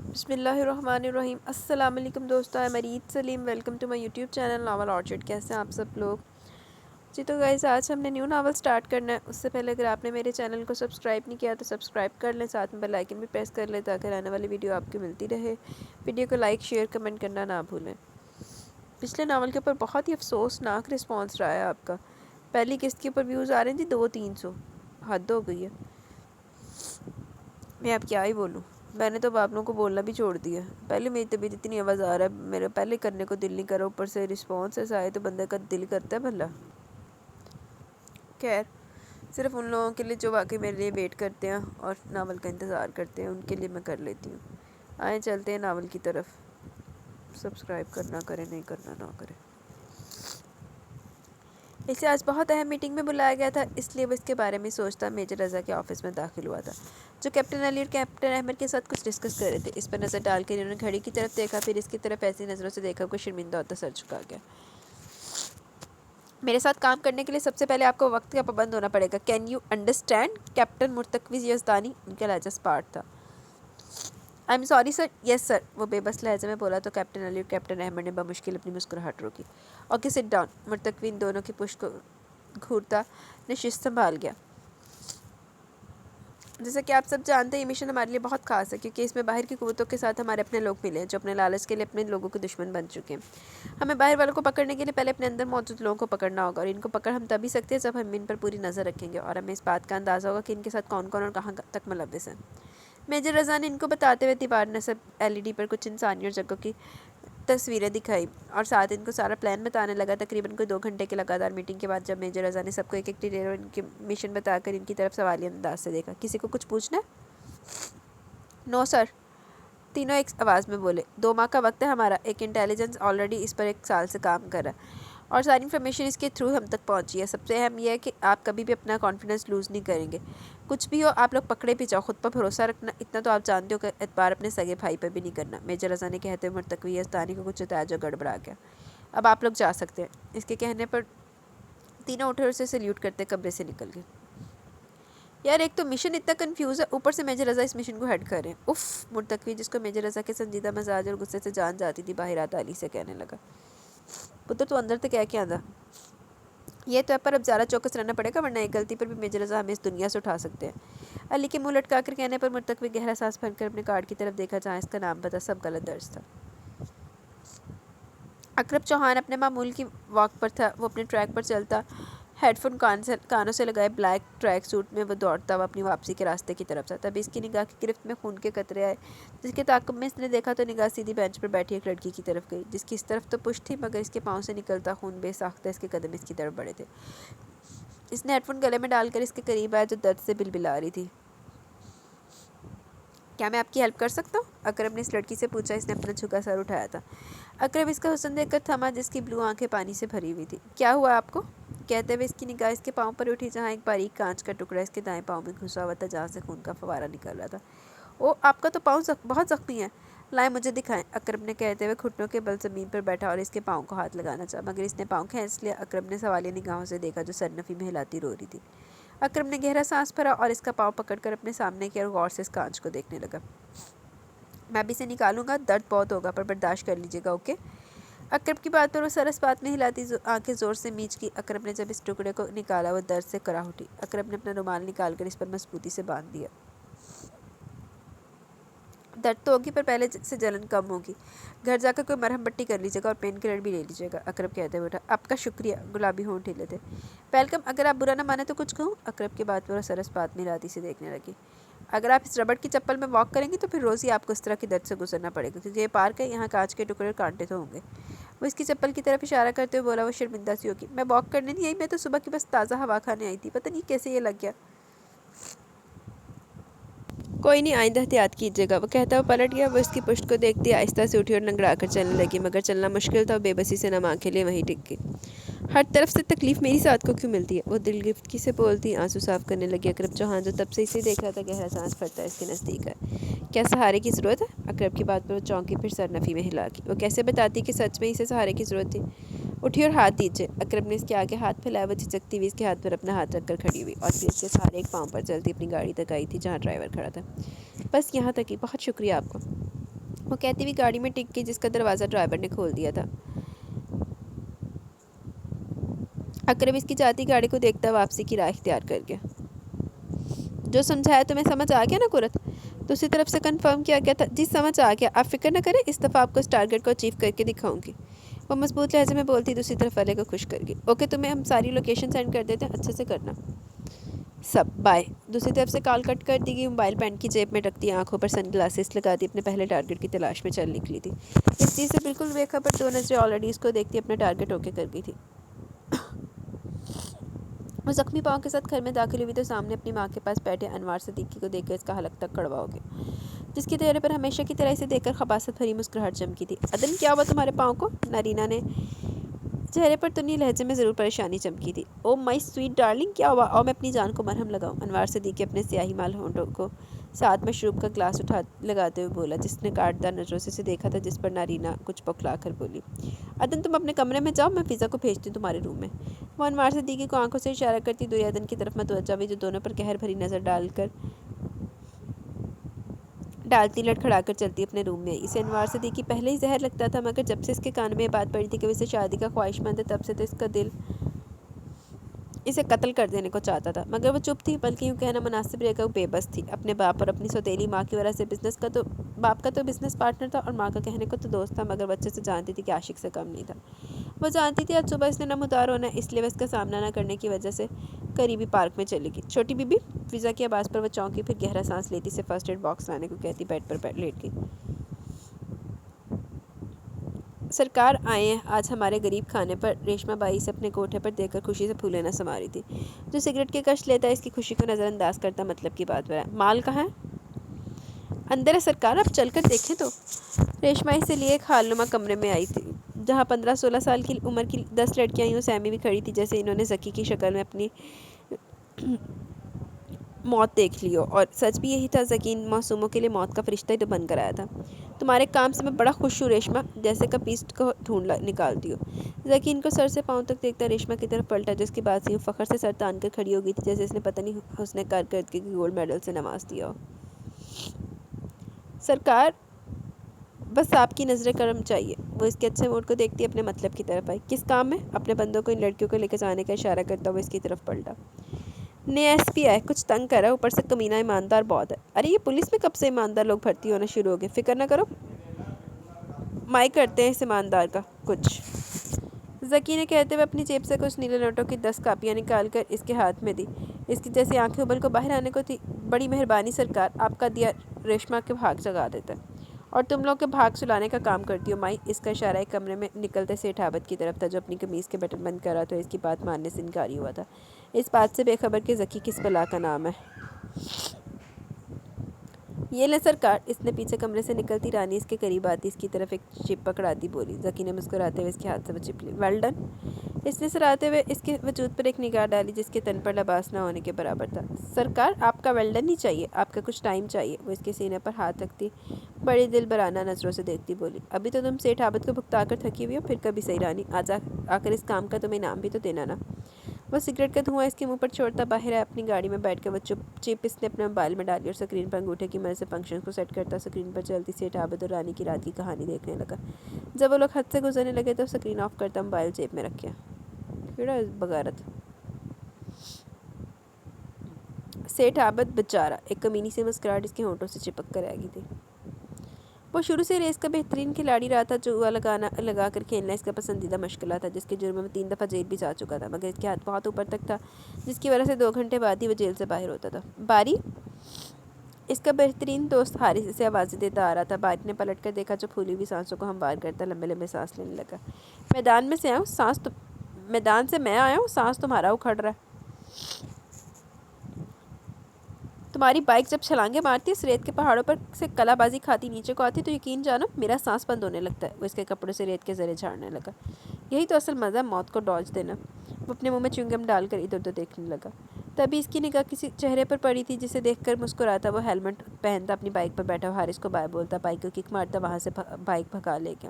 بسم اللہ الرحمن الرحیم۔ السلام علیکم دوستو، میں Mureed Saleem, welcome to my YouTube channel novel orchid. کیسے ہیں آپ سب لوگ؟ جی تو گائز، آج ہم نے نیو ناول سٹارٹ کرنا ہے۔ اس سے پہلے اگر آپ نے میرے چینل کو سبسکرائب نہیں کیا تو سبسکرائب کر لیں، ساتھ میں بیل آئیکن بھی پریس کر لیں تاکہ آنے والی ویڈیو آپ کو ملتی رہے۔ ویڈیو کو لائک شیئر کمنٹ کرنا نہ بھولیں۔ پچھلے ناول کے اوپر بہت ہی افسوسناک رسپانس رہا ہے آپ کا۔ پہلی قسط کے اوپر ویوز آ رہے ہیں جی 200-300، حد ہو گئی ہے۔ میں اب کیا ہی بولوں، میں نے تو اب آپ لوگوں کو بولنا بھی چھوڑ دیا۔ پہلے میری طبیعت اتنی آواز آ رہا ہے، میرے پہلے کرنے کو دل نہیں کرا، اوپر سے رسپانس ایسا آئے تو بندے کا دل کرتا ہے بھلا۔ خیر، صرف ان لوگوں کے لیے جو واقعی میرے لیے ویٹ کرتے ہیں اور ناول کا انتظار کرتے ہیں، ان کے لیے میں کر لیتی ہوں۔ آئیں چلتے ہیں ناول کی طرف۔ سبسکرائب کرنا کریں، نہیں کرنا نہ کریں۔ اسے آج بہت اہم میٹنگ میں بلایا گیا تھا، اس لیے وہ اس کے بارے میں سوچتا میجر رضا کے آفس میں داخل ہوا تھا، جو کیپٹن علی اور کیپٹن احمد کے ساتھ کچھ ڈسکس کر رہے تھے۔ اس پر نظر ڈال کر انہوں نے گھڑی کی طرف دیکھا، پھر اس کی طرف ایسی نظروں سے دیکھا کہ شرمندہ ہوتا سر جھکا گیا۔ میرے ساتھ کام کرنے کے لیے سب سے پہلے آپ کو وقت کا پابند ہونا پڑے گا۔ Can you understand? کیپٹن مرتکوی یزدانی، ان کا لہجہ اسپارٹ تھا۔ I am sorry sir. یس سر، وہ بے بس لہجے میں بولا تو کیپٹن علی اور کیپٹن احمد نے بمشکل اپنی مسکراہٹ روکی۔ Okay sit down. مرتکوی ان دونوں کی پشت کو گھورتا نشست سنبھال گیا۔ جیسا کہ آپ سب جانتے ہیں، یہ مشن ہمارے لیے بہت خاص ہے، کیونکہ اس میں باہر کی قوتوں کے ساتھ ہمارے اپنے لوگ ملے ہیں، جو اپنے لالچ کے لیے اپنے لوگوں کے دشمن بن چکے ہیں۔ ہمیں باہر والوں کو پکڑنے کے لیے پہلے اپنے اندر موجود لوگوں کو پکڑنا ہوگا، اور ان کو پکڑ ہم تبھی سکتے ہیں جب ہم ان پر پوری نظر رکھیں گے، اور ہمیں اس بات کا اندازہ ہوگا کہ ان کے ساتھ کون کون اور کہاں تک ملوث ہیں۔ میجر رضا نے ان کو بتاتے ہوئے دیوار نصب LED پر کچھ انسانی اور جگہوں کی تصویریں دکھائی اور ساتھ ان کو سارا پلان بتانے لگا۔ تقریباً کوئی 2 گھنٹے کی لگاتار میٹنگ کے بعد جب میجر رضا نے سب کو ایک ایک ڈیٹیل اور ان کی مشن بتا کر ان کی طرف سوالیہ انداز سے دیکھا۔ کسی کو کچھ پوچھنا ہے؟ نو سر، تینوں ایک آواز میں بولے۔ 2 ماہ کا وقت ہے ہمارا۔ ایک انٹیلیجنس آلریڈی اس پر 1 سال سے کام کر رہا ہے اور ساری انفارمیشن اس کے تھرو ہم تک پہنچی ہے۔ سب سے اہم یہ ہے کہ آپ کبھی بھی اپنا کانفیڈنس لوز نہیں کریں گے۔ کچھ بھی ہو، آپ لوگ پکڑے بھی جاؤ، خود پر بھروسہ رکھنا، اتنا تو آپ جانتے ہو کہ اعتبار اپنے سگے بھائی پر بھی نہیں کرنا۔ میجر رضا نے کہتے ہوئے مرتکوی یزدانی کو کچھ بتایا جو گڑبڑا گیا۔ اب آپ لوگ جا سکتے ہیں۔ اس کے کہنے پر تینوں اٹھے اور اسے سلیوٹ کرتے کمرے سے نکل گئے۔ یار، ایک تو مشن اتنا کنفیوز ہے، اوپر سے میجر رضا اس مشن کو ہیڈ کر رہے ہیں۔ اف! مرتکوی، جس کو میجر رضا کے سنجیدہ مزاج اور غصے سے جان جاتی تھی، باہر آتا علی سے کہنے لگا، پتر تو اندر تک کیا آندا؟ یہ تو ہے، پر اب زیادہ چوکس رہنا پڑے گا، ورنہ ایک غلطی پر بھی میجر رضا ہمیں اس دنیا سے اٹھا سکتے ہیں۔ علی کے منہ لٹکا کر کہنے پر مرتکوی گہرا سانس بھر کر اپنے کارڈ کی طرف دیکھا جہاں اس کا نام پتہ سب غلط درج تھا۔ اکرم چوہان اپنے معمول کی واک پر تھا۔ وہ اپنے ٹریک پر چلتا، ہیڈ فون کانوں سے لگائے بلیک ٹریک سوٹ میں وہ دوڑتا ہوا اپنی واپسی کے راستے کی طرف تھا۔ تبھی اس کی نگاہ کی گرفت میں خون کے قطرے آئے۔ جس کے تعاقب میں اس نے دیکھا تو نگاہ سیدھی بینچ پر بیٹھی ایک لڑکی کی طرف گئی، جس کی اس طرف تو پشت تھی، مگر اس کے پاؤں سے نکلتا خون بے ساختہ اس کے قدم اس کی طرف بڑھے تھے۔ اس نے ہیڈ فون گلے میں ڈال کر اس کے قریب آیا جو درد سے بلبلا رہی تھی۔ کیا میں آپ کی ہیلپ کر سکتا ہوں؟ اکرم نے اس لڑکی سے پوچھا۔ اس نے اپنا جھکا سر اٹھایا تھا۔ اکرم اس کا حسن دیکھ کر تھما، جس کی بلو آنکھیں پانی سے بھری ہوئی تھی۔ کیا ہوا آپ کو؟ کہتے ہوئے اس کی نگاہ اس کے پاؤں پر اٹھی جہاں ایک باریک کانچ کا ٹکڑا اس کے دائیں پاؤں میں گھسا ہوا تھا، جہاں سے خون کا فوارہ نکل رہا تھا۔ اوہ، آپ کا تو پاؤں بہت زخمی ہے۔ لائیں مجھے دکھائیں، اکرم نے کہتے ہوئے گھٹنوں کے بل زمین پر بیٹھا اور اس کے پاؤں کو ہاتھ لگانا چاہا، مگر اس نے پاؤں کھینچ لیا۔ اکرم نے سوالیہ نگاہوں سے دیکھا جو سرنفی میں ہلاتی رو رہی تھی۔ اکرم نے گہرا سانس بھرا اور اس کا پاؤں پکڑ کر اپنے سامنے کیا اور غور سے اس کانچ کو دیکھنے لگا۔ میں ابھی سے نکالوں گا، درد بہت ہوگا، پر برداشت کر لیجیے گا، اوکے؟ اکرم کی بات پر وہ سر اس بات میں ہلاتی آنکھیں زور سے میچ کی۔ اکرم نے جب اس ٹکڑے کو نکالا وہ درد سے کراہ اٹھی۔ اکرم نے اپنا رومال نکال کر اس پر مضبوطی سے باندھ دیا۔ درد تو ہوگی، پر پہلے سے جلن کم ہوگی۔ گھر جا کر کوئی مرہم پٹی کر لیجیے گا اور پین کلر بھی لے لیجیے گا، اکرم کہتے ہوئے اٹھا۔ آپ کا شکریہ، گلابی ہونٹ ہلے تھے۔ ویلکم، اگر آپ برا نہ مانے تو کچھ کہوں؟ اکرم کی بات پر وہ سر اس بات میں ہلاتی سے دیکھنے لگی۔ اگر آپ اس ربڑ کی چپل میں واک کریں گی تو پھر روز ہی آپ کو اس طرح کی درد سے گزرنا پڑے گا، کیونکہ یہ پارک ہے، یہاں کانچ کے ٹکڑے اور کانٹے تو ہوں گے۔ وہ اس کی چپل کی طرف اشارہ کرتے ہوئے بولا۔ وہ شرمندہ سی ہوگی۔ میں واک کرنے نہیں آئی، میں تو صبح کی بس تازہ ہوا کھانے آئی تھی، پتہ نہیں کیسے یہ لگ گیا۔ کوئی نہیں، آئندہ احتیاط کیجیے گا، وہ کہتا ہوا پلٹ گیا۔ وہ اس کی پشت کو دیکھتی آہستہ سے اٹھی اور لنگڑا کر چلنے لگی، مگر چلنا مشکل تھا۔ وہ بے بسی سے نم آنکھیں لیے وہیں ٹک گئی۔ ہر طرف سے تکلیف میری ساتھ کو کیوں ملتی ہے؟ وہ دل گرفتگی سے بولتی، آنسو صاف کرنے لگی۔ اکرم چوہان جو تب سے اسے دیکھ رہا تھا گہرا سانس بھرتا اس کے نزدیک آیا۔ کیا سہارے کی ضرورت ہے؟ اکرم کی بات پر وہ چونکی، پھر سر نفی میں ہلا کی۔ وہ کیسے بتاتی کہ سچ میں اسے سہارے کی ضرورت تھی؟ اٹھی اور ہاتھ دیجیے۔ اکرم نے اس کے آگے ہاتھ پھیلایا۔ وہ جھجکتی ہوئی اس کے ہاتھ پر اپنا ہاتھ رکھ کر کھڑی ہوئی اور پھر اس کے سہارے ایک پاؤں پر چلتی اپنی گاڑی تک آئی تھی جہاں ڈرائیور کھڑا تھا۔ بس یہاں تک ہی، بہت شکریہ آپ کو۔ وہ کہتی ہوئی گاڑی میں ٹک گئی جس کا دروازہ ڈرائیور نے کھول دیا تھا۔ اکرم اس کی جاتی گاڑی کو دیکھتا واپسی کی راہ اختیار کر گیا۔ جو سمجھایا تمہیں سمجھ آ گیا نا قرت؟ دوسری طرف سے کنفرم کیا گیا تھا۔ جی سمجھ آ گیا، آپ فکر نہ کریں، اس دفعہ آپ کو اس ٹارگٹ کو اچیو کر کے دکھاؤں گی، وہ مضبوط لہجے میں بولتی دوسری طرف والے کو خوش کر گئی۔ اوکے، تمہیں ہم ساری لوکیشن سینڈ کر دیتے ہیں، اچھے سے کرنا سب، بائے۔ دوسری طرف سے کال کٹ کر دی گئی۔ موبائل پینٹ کی جیب میں رکھتی آنکھوں پر سن گلاسز لگا دی اپنے پہلے ٹارگٹ کی تلاش میں چل نکلی تھی۔ اس چیز سے بالکل بے خبر دو نظریں آلریڈی اس کو دیکھتی اپنا ٹارگٹ اوکے کر گئی تھی۔ وہ زخمی پاؤں کے ساتھ گھر میں داخل ہوئی تو سامنے اپنی ماں کے پاس بیٹھے انوار صدیقی کو دیکھ کر اس کا حلق تک کڑوا ہو گیا، جس کے چہرے پر ہمیشہ کی طرح اسے دیکھ کر خباثت بھری مسکراہٹ چمکی تھی۔ عدن، کیا ہوا تمہارے پاؤں کو؟ نارینا نے چہرے پر تنی لہجے میں ضرور پریشانی چمکی تھی۔ او مائی سویٹ ڈارلنگ، کیا ہوا؟ اور میں اپنی جان کو مرہم لگاؤں؟ انوار صدیقی اپنے سیاہی مال ہونٹوں کو ساتھ مشروب کا گلاس لگاتے ہوئے بولا، جس نے کاٹدار نظروں سے اسے دیکھا تھا، جس پر نارینا کچھ بوکھلا کر بولی، عدن تم اپنے کمرے میں جاؤ، میں فضا کو بھیجتی ہوں تمہارے روم میں۔ وہ انوار صدیقی کو آنکھوں سے اشارہ کرتی دوئی عدن کی طرف متوجہ ہوئی، جو دونوں پر قہر بھری نظر ڈالتی لڑکھڑا کر چلتی اپنے روم میں آئی۔ اسے انوار صدیقی پہلے ہی زہر لگتا تھا، مگر جب سے اس کے کان میں یہ بات پڑی تھی کہ وہ اسے شادی کا خواہشمند ہے، تب سے تو اس کا دل اسے قتل کر دینے کو چاہتا تھا۔ مگر وہ چپ تھی، بلکہ یوں کہنا مناسب رہے گا وہ بے بس تھی۔ اپنے باپ اور اپنی سوتیلی ماں کی وجہ سے باپ کا تو بزنس پارٹنر تھا اور ماں کا کہنے کو تو دوست تھا، مگر بچے سے جانتی تھی کہ عاشق سے کم نہیں تھا۔ وہ جانتی تھی آج صبح اس نے نمودار ہونا ہے، اس لیے وہ اس کا سامنا نہ کرنے کی وجہ سے قریبی پارک میں چلی گئی۔ چھوٹی بی بی، فضا کی آواز پر وہ چونکی، پھر گہرا سانس لیتی اسے فرسٹ ایڈ باکس لانے کو کہتی بیڈ پر لیٹ گئی۔ سرکار آئے ہیں آج ہمارے غریب خانے پر، ریشما بائی اسے اپنے کوٹھے پر دیکھ کر خوشی سے پھولے نہ سما رہی تھی۔ جو سگریٹ کے کش لیتا ہے اس کی خوشی کو نظر انداز کرتا مطلب کی بات بڑھایا، مال کہاں ہے؟ اندر ہے سرکار، آپ چل کر دیکھیں تو۔ ریشما اسے لیے ایک حال نما کمرے میں آئی تھی، جہاں 15-16 سال کی عمر کی 10 لڑکیاں یوں سیمی بھی کھڑی تھی جیسے انہوں نے ذکی کی شکل میں اپنی موت دیکھ لی ہو، اور سچ بھی یہی تھا، ذکی ان معصوموں کے لیے موت کا فرشتہ ہی تو بن کر آیا تھا۔ تمہارے کام سے میں بڑا خوش ہوں ریشما، جیسے کپیسٹ کو ڈھونڈ نکالتی ہو۔ ذکی ان کو سر سے پاؤں تک دیکھتا ریشما کی طرف پلٹا، جس کی بات سے یوں فخر سے سر تان کر کھڑی ہو گئی تھی جیسے اس نے پتہ نہیں حسن کارکردگی کے گولڈ میڈل سے نواز دیا ہو۔ سرکار، بس آپ کی نظر کرم چاہیے۔ وہ اس کے اچھے موڈ کو دیکھتی اپنے مطلب کی طرف آئی۔ کس کام میں؟ اپنے بندوں کو ان لڑکیوں کو لے کے جانے کا اشارہ کرتا ہوا اس کی طرف پلٹا۔ نیا ایس پی آئے، کچھ تنگ کر رہا ہے، اوپر سے کمینہ ایماندار بہت ہے۔ ارے یہ پولیس میں کب سے ایماندار لوگ بھرتی ہونا شروع ہو گئے؟ فکر نہ کرو، مائی کرتے ہیں اس ایماندار کا کچھ، ذکی نے کہتے ہوئے اپنی جیب سے کچھ نیلے نوٹوں کی 10 کاپیاں نکال کر اس کے ہاتھ میں دی۔ اس کی جیسی آنکھیں ابل کو باہر آنے کو تھی۔ بڑی مہربانی سرکار، آپ کا دیا ریشما کے بھاگ جگا دیتا ہے، اور تم لوگ کے بھاگ سلانے کا کام کرتی ہو مائی۔ اس کا اشارہ ایک کمرے میں نکلتے سیٹھ عابد کی طرف تھا، جو اپنی قمیض کے بٹن بند کر رہا تھا اور اس کی بات ماننے سے انکاری ہوا تھا، اس بات سے بے خبر کہ ذکی کس بلا کا نام ہے۔ یہ لیں سرکار۔ اس نے پیچھے کمرے سے نکلتی رانی اس کے قریب آتی اس کی طرف ایک چپ پکڑاتی بولی۔ ذکی نے مسکراتے ہوئے اس کے ہاتھ سے وہ چپ لی۔ Well done. اس نے سراہتے ہوئے اس کے وجود پر ایک نگاہ ڈالی جس کے تن پر لباس نہ ہونے کے برابر تھا۔ سرکار، آپ کا ویل ڈن نہیں چاہیے، آپ کا کچھ ٹائم چاہیے، وہ اس کے سینے پر ہاتھ رکھتی بڑی دل برانہ نظروں سے دیکھتی بولی۔ ابھی تو تم سیٹھ عابد کو بھگتا کر تھکی ہوئی ہو، پھر کبھی صحیح رانی، آج آ کر اس کام کا تمہیں انعام بھی تو دینا نا۔ وہ سگریٹ کا دھواں اس کے منہ پر چھوڑتا باہر آیا۔ اپنی گاڑی میں بیٹھ کر وہ چپ اس نے اپنے موبائل میں ڈالی اور سکرین پر انگوٹھے کی مدد سے فنکشن کو سیٹ کرتا سکرین پر چلتی سیٹھ عابد اور رانی کی رات کی کہانی دیکھنے لگا۔ جب وہ لوگ حد سے گزرنے لگے تو سکرین آف کرتا موبائل جیب میں رکھا۔ کیڑا بغارت سیٹھ عابد بیچارہ، ایک کمینی سی مسکراہٹ اس کے ہونٹوں سے چپک کر رہ گئی تھی۔ وہ شروع سے ریس کا بہترین کھلاڑی رہا تھا، جوا لگا کر کھیلنا اس کا پسندیدہ مشغلہ تھا، جس کے جرم میں 3 دفعہ جیل بھی جا چکا تھا، مگر اس کے ہاتھ بہت اوپر تک تھا، جس کی وجہ سے 2 گھنٹے بعد ہی وہ جیل سے باہر ہوتا تھا۔ باری، اس کا بہترین دوست حارث اسے آوازیں دیتا آ رہا تھا۔ باری نے پلٹ کر دیکھا جو پھولی ہوئی سانسوں کو ہموار کرتا لمبے لمبے سانس لینے لگا۔ میدان سے میں آیا ہوں، سانس تمہارا اکھڑ رہا ہے۔ تمہاری بائک جب چھلانگیں مارتی اس ریت کے پہاڑوں پر سے کلا بازی کھاتی نیچے کو آتی تو یقین جانو میرا سانس بند ہونے لگتا ہے۔ وہ اس کے کپڑوں سے ریت کے ذرے جھاڑنے لگا۔ یہی تو اصل مزہ ہے موت کو ڈاج دینا۔ وہ اپنے منہ میں چیونگم ڈال کر ادھر ادھر دیکھنے لگا۔ تبھی اس کی نگاہ کسی چہرے پر پڑی تھی جسے دیکھ کر مسکراتا وہ ہیلمٹ پہنتا اپنی بائک پر بیٹھا حارث کو بائے بولتا، بائک کو کک مارتا وہاں سے بائک بھگا لے گیا۔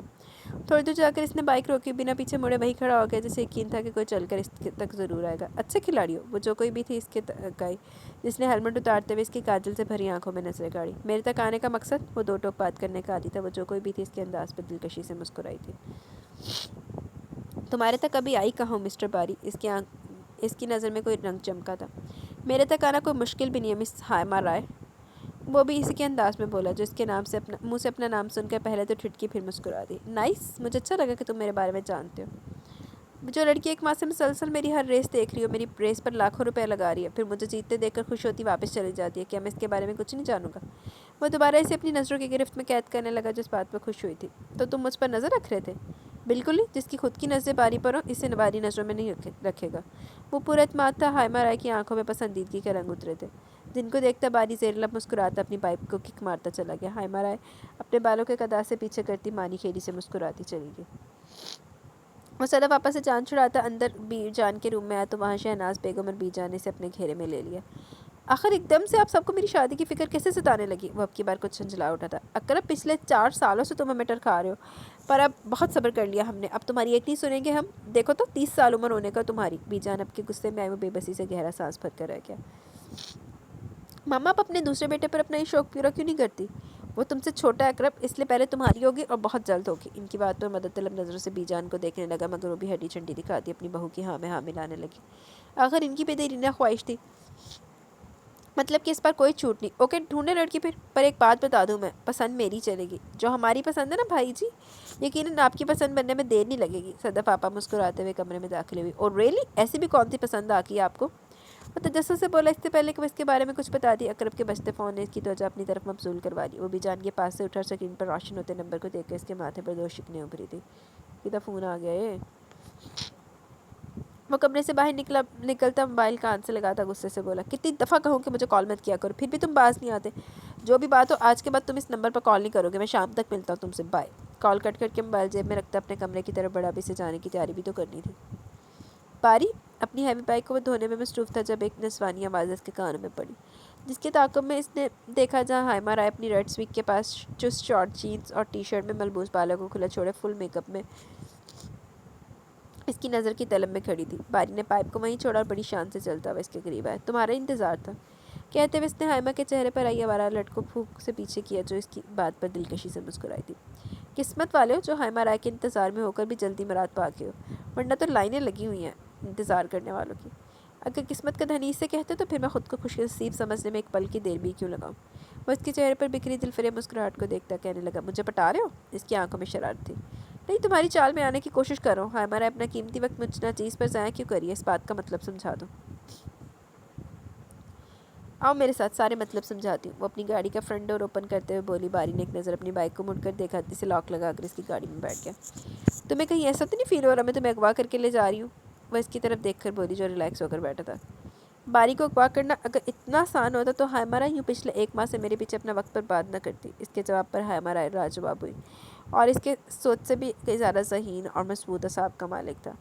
تھوڑی دور جا کر اس نے بائک روکی، بنا پیچھے مڑے وہی کھڑا ہو گیا جسے یقین تھا کہ کوئی چل کر اس تک ضرور آئے گا۔ اچھے کھلاڑی ہو، وہ جو کوئی بھی تھی اس کے تک آئی، جس نے ہیلمٹ اتارتے ہوئے اس کی کاجل سے بھری آنکھوں میں نظریں گاڑی۔ میرے تک آنے کا مقصد؟ وہ دو ٹوک بات کرنے کا عادی تھا، وہ جو کوئی بھی تھی اس کے انداز پر دلکشی سے مسکرائی تھی۔ تمہارے تک ابھی آئی کہاں ہوں مسٹر باری؟ اس کی نظر میں کوئی رنگ چمکا تھا۔ میرے تک آنا کوئی مشکل بھی نہیں ہے مس ہائمہ رائے، وہ بھی اسی کے انداز میں بولا جو اس کے نام سے منہ سے اپنا نام سن کر پہلے تو ٹھٹکی پھر مسکرا دی۔ نائس، مجھے اچھا لگا کہ تم میرے بارے میں جانتے ہو۔ جو لڑکی ایک ماہ سے مسلسل میری ہر ریس دیکھ رہی ہو، میری ریس پر لاکھوں روپے لگا رہی ہے، پھر مجھے جیتتے دیکھ کر خوش ہوتی واپس چلی جاتی ہے، کیا میں اس کے بارے میں کچھ نہیں جانوں گا؟ وہ دوبارہ اسے اپنی نظروں کی گرفت میں قید کرنے لگا جو اس بات پر خوش ہوئی تھی۔ تو تم مجھ پر نظر رکھ رہے تھے؟ بالکل ہی، جس کی خود کی نظریں باری پر ہوں اسے باری نظروں میں نہیں رکھے گا۔ وہ پورا اعتماد تھا۔ ہائمہ رائے کی آنکھوں میں پسندیدگی کے رنگ اترے تھے، جن کو دیکھتا باری زیر لب مسکراتا اپنی بائک کو کک مارتا چلا گیا۔ ہائمہ رائے اپنے بالوں کے قدا سے پیچھے کرتی مانی کھیڑی سے مسکراتی چلی گئی۔ وہ صدف آپا سے جان چھڑاتا اندر بی جان کے روم میں آیا تو وہاں شہناز بیگم اور بی جان نے اسے اپنے گھیرے میں لے لیا۔ آخر ایک دم سے آپ سب کو میری شادی کی فکر کیسے ستانے لگی؟ وہ اب کی بار کچھ جھنجھلا اٹھا تھا۔ اقرب، پچھلے 4 سالوں سے تم ہمیں ٹر کھا رہے ہو، پر اب بہت صبر کر لیا ہم نے، اب تمہاری ایک نہیں سنیں گے ہم۔ دیکھو تو 30 سال عمر ہونے کا تمہاری۔ بی جان اب کے غصے میں آئی وہ بے بسی سے گہرا سانس بھر کر رہ گیا۔ ماما، آپ اپنے دوسرے بیٹے پر اپنا یہ شوق پورا کیوں نہیں کرتی؟ وہ تم سے چھوٹا ہے اقرب، اس لیے پہلے تمہاری ہوگی اور بہت جلد ہوگی۔ ان کی بات پر مدد طلب نظروں سے بی جان کو دیکھنے لگا، مگر وہ بھی ہڈی چنڈی دکھاتی اپنی بہو کی ہاں میں ہاں ملانے لگی۔ آخر ان کی بھی دیرینہ خواہش تھی، مطلب کہ اس پر کوئی چھوٹ نہیں۔ اوکے، ڈھونڈے لڑکی پھر، پر ایک بات بتا دوں میں، پسند میری چلے گی، جو ہماری پسند ہے نا بھائی جی، یقیناً آپ کی پسند بننے میں دیر نہیں لگے گی۔ صدف آپا مسکراتے ہوئے کمرے میں داخل ہوئی۔ اور ریئلی، ایسی بھی کون سی پسند آ گئی آپ کو؟ وہ تجسس سے بولا، اس سے پہلے کہ وہ اس کے بارے میں کچھ بتا دی اقرب کے بجتے فون نے اس کی توجہ اپنی طرف مبذول کروا لی۔ وہ بھی جان کے پاس سے اٹھا، سکرین پر روشن ہوتے نمبر کو دیکھ کر اس کے ماتھے پر 2 شکنیں ابھری تھی۔ کدھر فون آ گیا ہے؟ وہ کمرے سے باہر نکلتا موبائل کان سے لگاتا غصے سے بولا، کتنی دفعہ کہوں کہ مجھے کال مت کیا کرو، پھر بھی تم باز نہیں آتے۔ جو بھی بات ہو آج کے بعد تم اس نمبر پر کال نہیں کرو گے، میں شام تک ملتا ہوں تم سے، بائے۔ کال کٹ کر کے موبائل جیب میں رکھتا اپنے کمرے کی طرف بڑھا، بھی سے جانے کی تیاری بھی تو کرنی تھی۔ باری اپنی ہیوی بائک کو وہ دھونے میں مصروف تھا جب ایک نسوانی آواز اس کے کانوں میں پڑی، جس کے تعاقب میں اس نے دیکھا جہاں ہائمہ رائے اپنی ریڈ سویک کے پاس چست شارٹ جینز اور ٹی شرٹ میں ملبوس بالوں کو کھلا چھوڑے فل میک اپ میں اس کی نظر کی طلب میں کھڑی تھی۔ باری نے پائپ کو وہیں چھوڑا اور بڑی شان سے چلتا ہوا اس کے قریب آیا۔ تمہارا انتظار تھا، کہتے ہوئے اس نے ہائمہ کے چہرے پر آئی آوارہ لٹ کو پھونک سے پیچھے کیا جو اس کی بات پر دلکشی سے مسکرائی تھی۔ قسمت والے ہو جو ہائمہ رائے کے انتظار میں ہو کر بھی جلدی مراد پا کے ہو، ورنہ تو لائنیں لگی ہوئی ہیں انتظار کرنے والوں کی۔ اگر قسمت کا دھنی سے کہتے تو پھر میں خود کو خوش نصیب سمجھنے میں ایک پل کی دیر بھی کیوں لگاؤں۔ وہ اس کے چہرے پر بکھری دلفریب مسکراہٹ کو دیکھتا کہنے لگا، مجھے پٹا رہے ہو؟ اس کی آنکھوں میں شرارت تھی۔ نہیں، تمہاری چال میں آنے کی کوشش کر رہا ہوں۔ ہائمہ رائے اپنا قیمتی وقت مجھ ناچیز پر ضائع کیوں کریے، اس بات کا مطلب سمجھا دو۔ آؤ میرے ساتھ، سارے مطلب سمجھاتی ہوں۔ وہ اپنی گاڑی کا فرنٹ ڈور اوپن کرتے ہوئے بولی۔ باری نے ایک نظر اپنی بائک کو مڑ کر دیکھا، اسے لاک لگا کر اس کی گاڑی میں بیٹھ گیا۔ تمہیں کہیں ایسا تو نہیں فیل ہو رہا میں تمہیں اغوا کر کے لے جا رہی ہوں؟ وہ اس کی طرف دیکھ کر بولی جو ریلیکس ہو کر بیٹھا تھا۔ باری کو اغوا کرنا اگر اتنا آسان ہوتا تو ہائمہ رائے یوں پچھلے 1 ماہ سے میرے پیچھے اپنا وقت برباد نہ کرتی۔ اس کے جواب پر ہائمہ رائے لاجواب ہوئی، اور اس کے سوچ سے بھی کئی زیادہ ذہین اور مضبوط اعصاب کا مالک تھا۔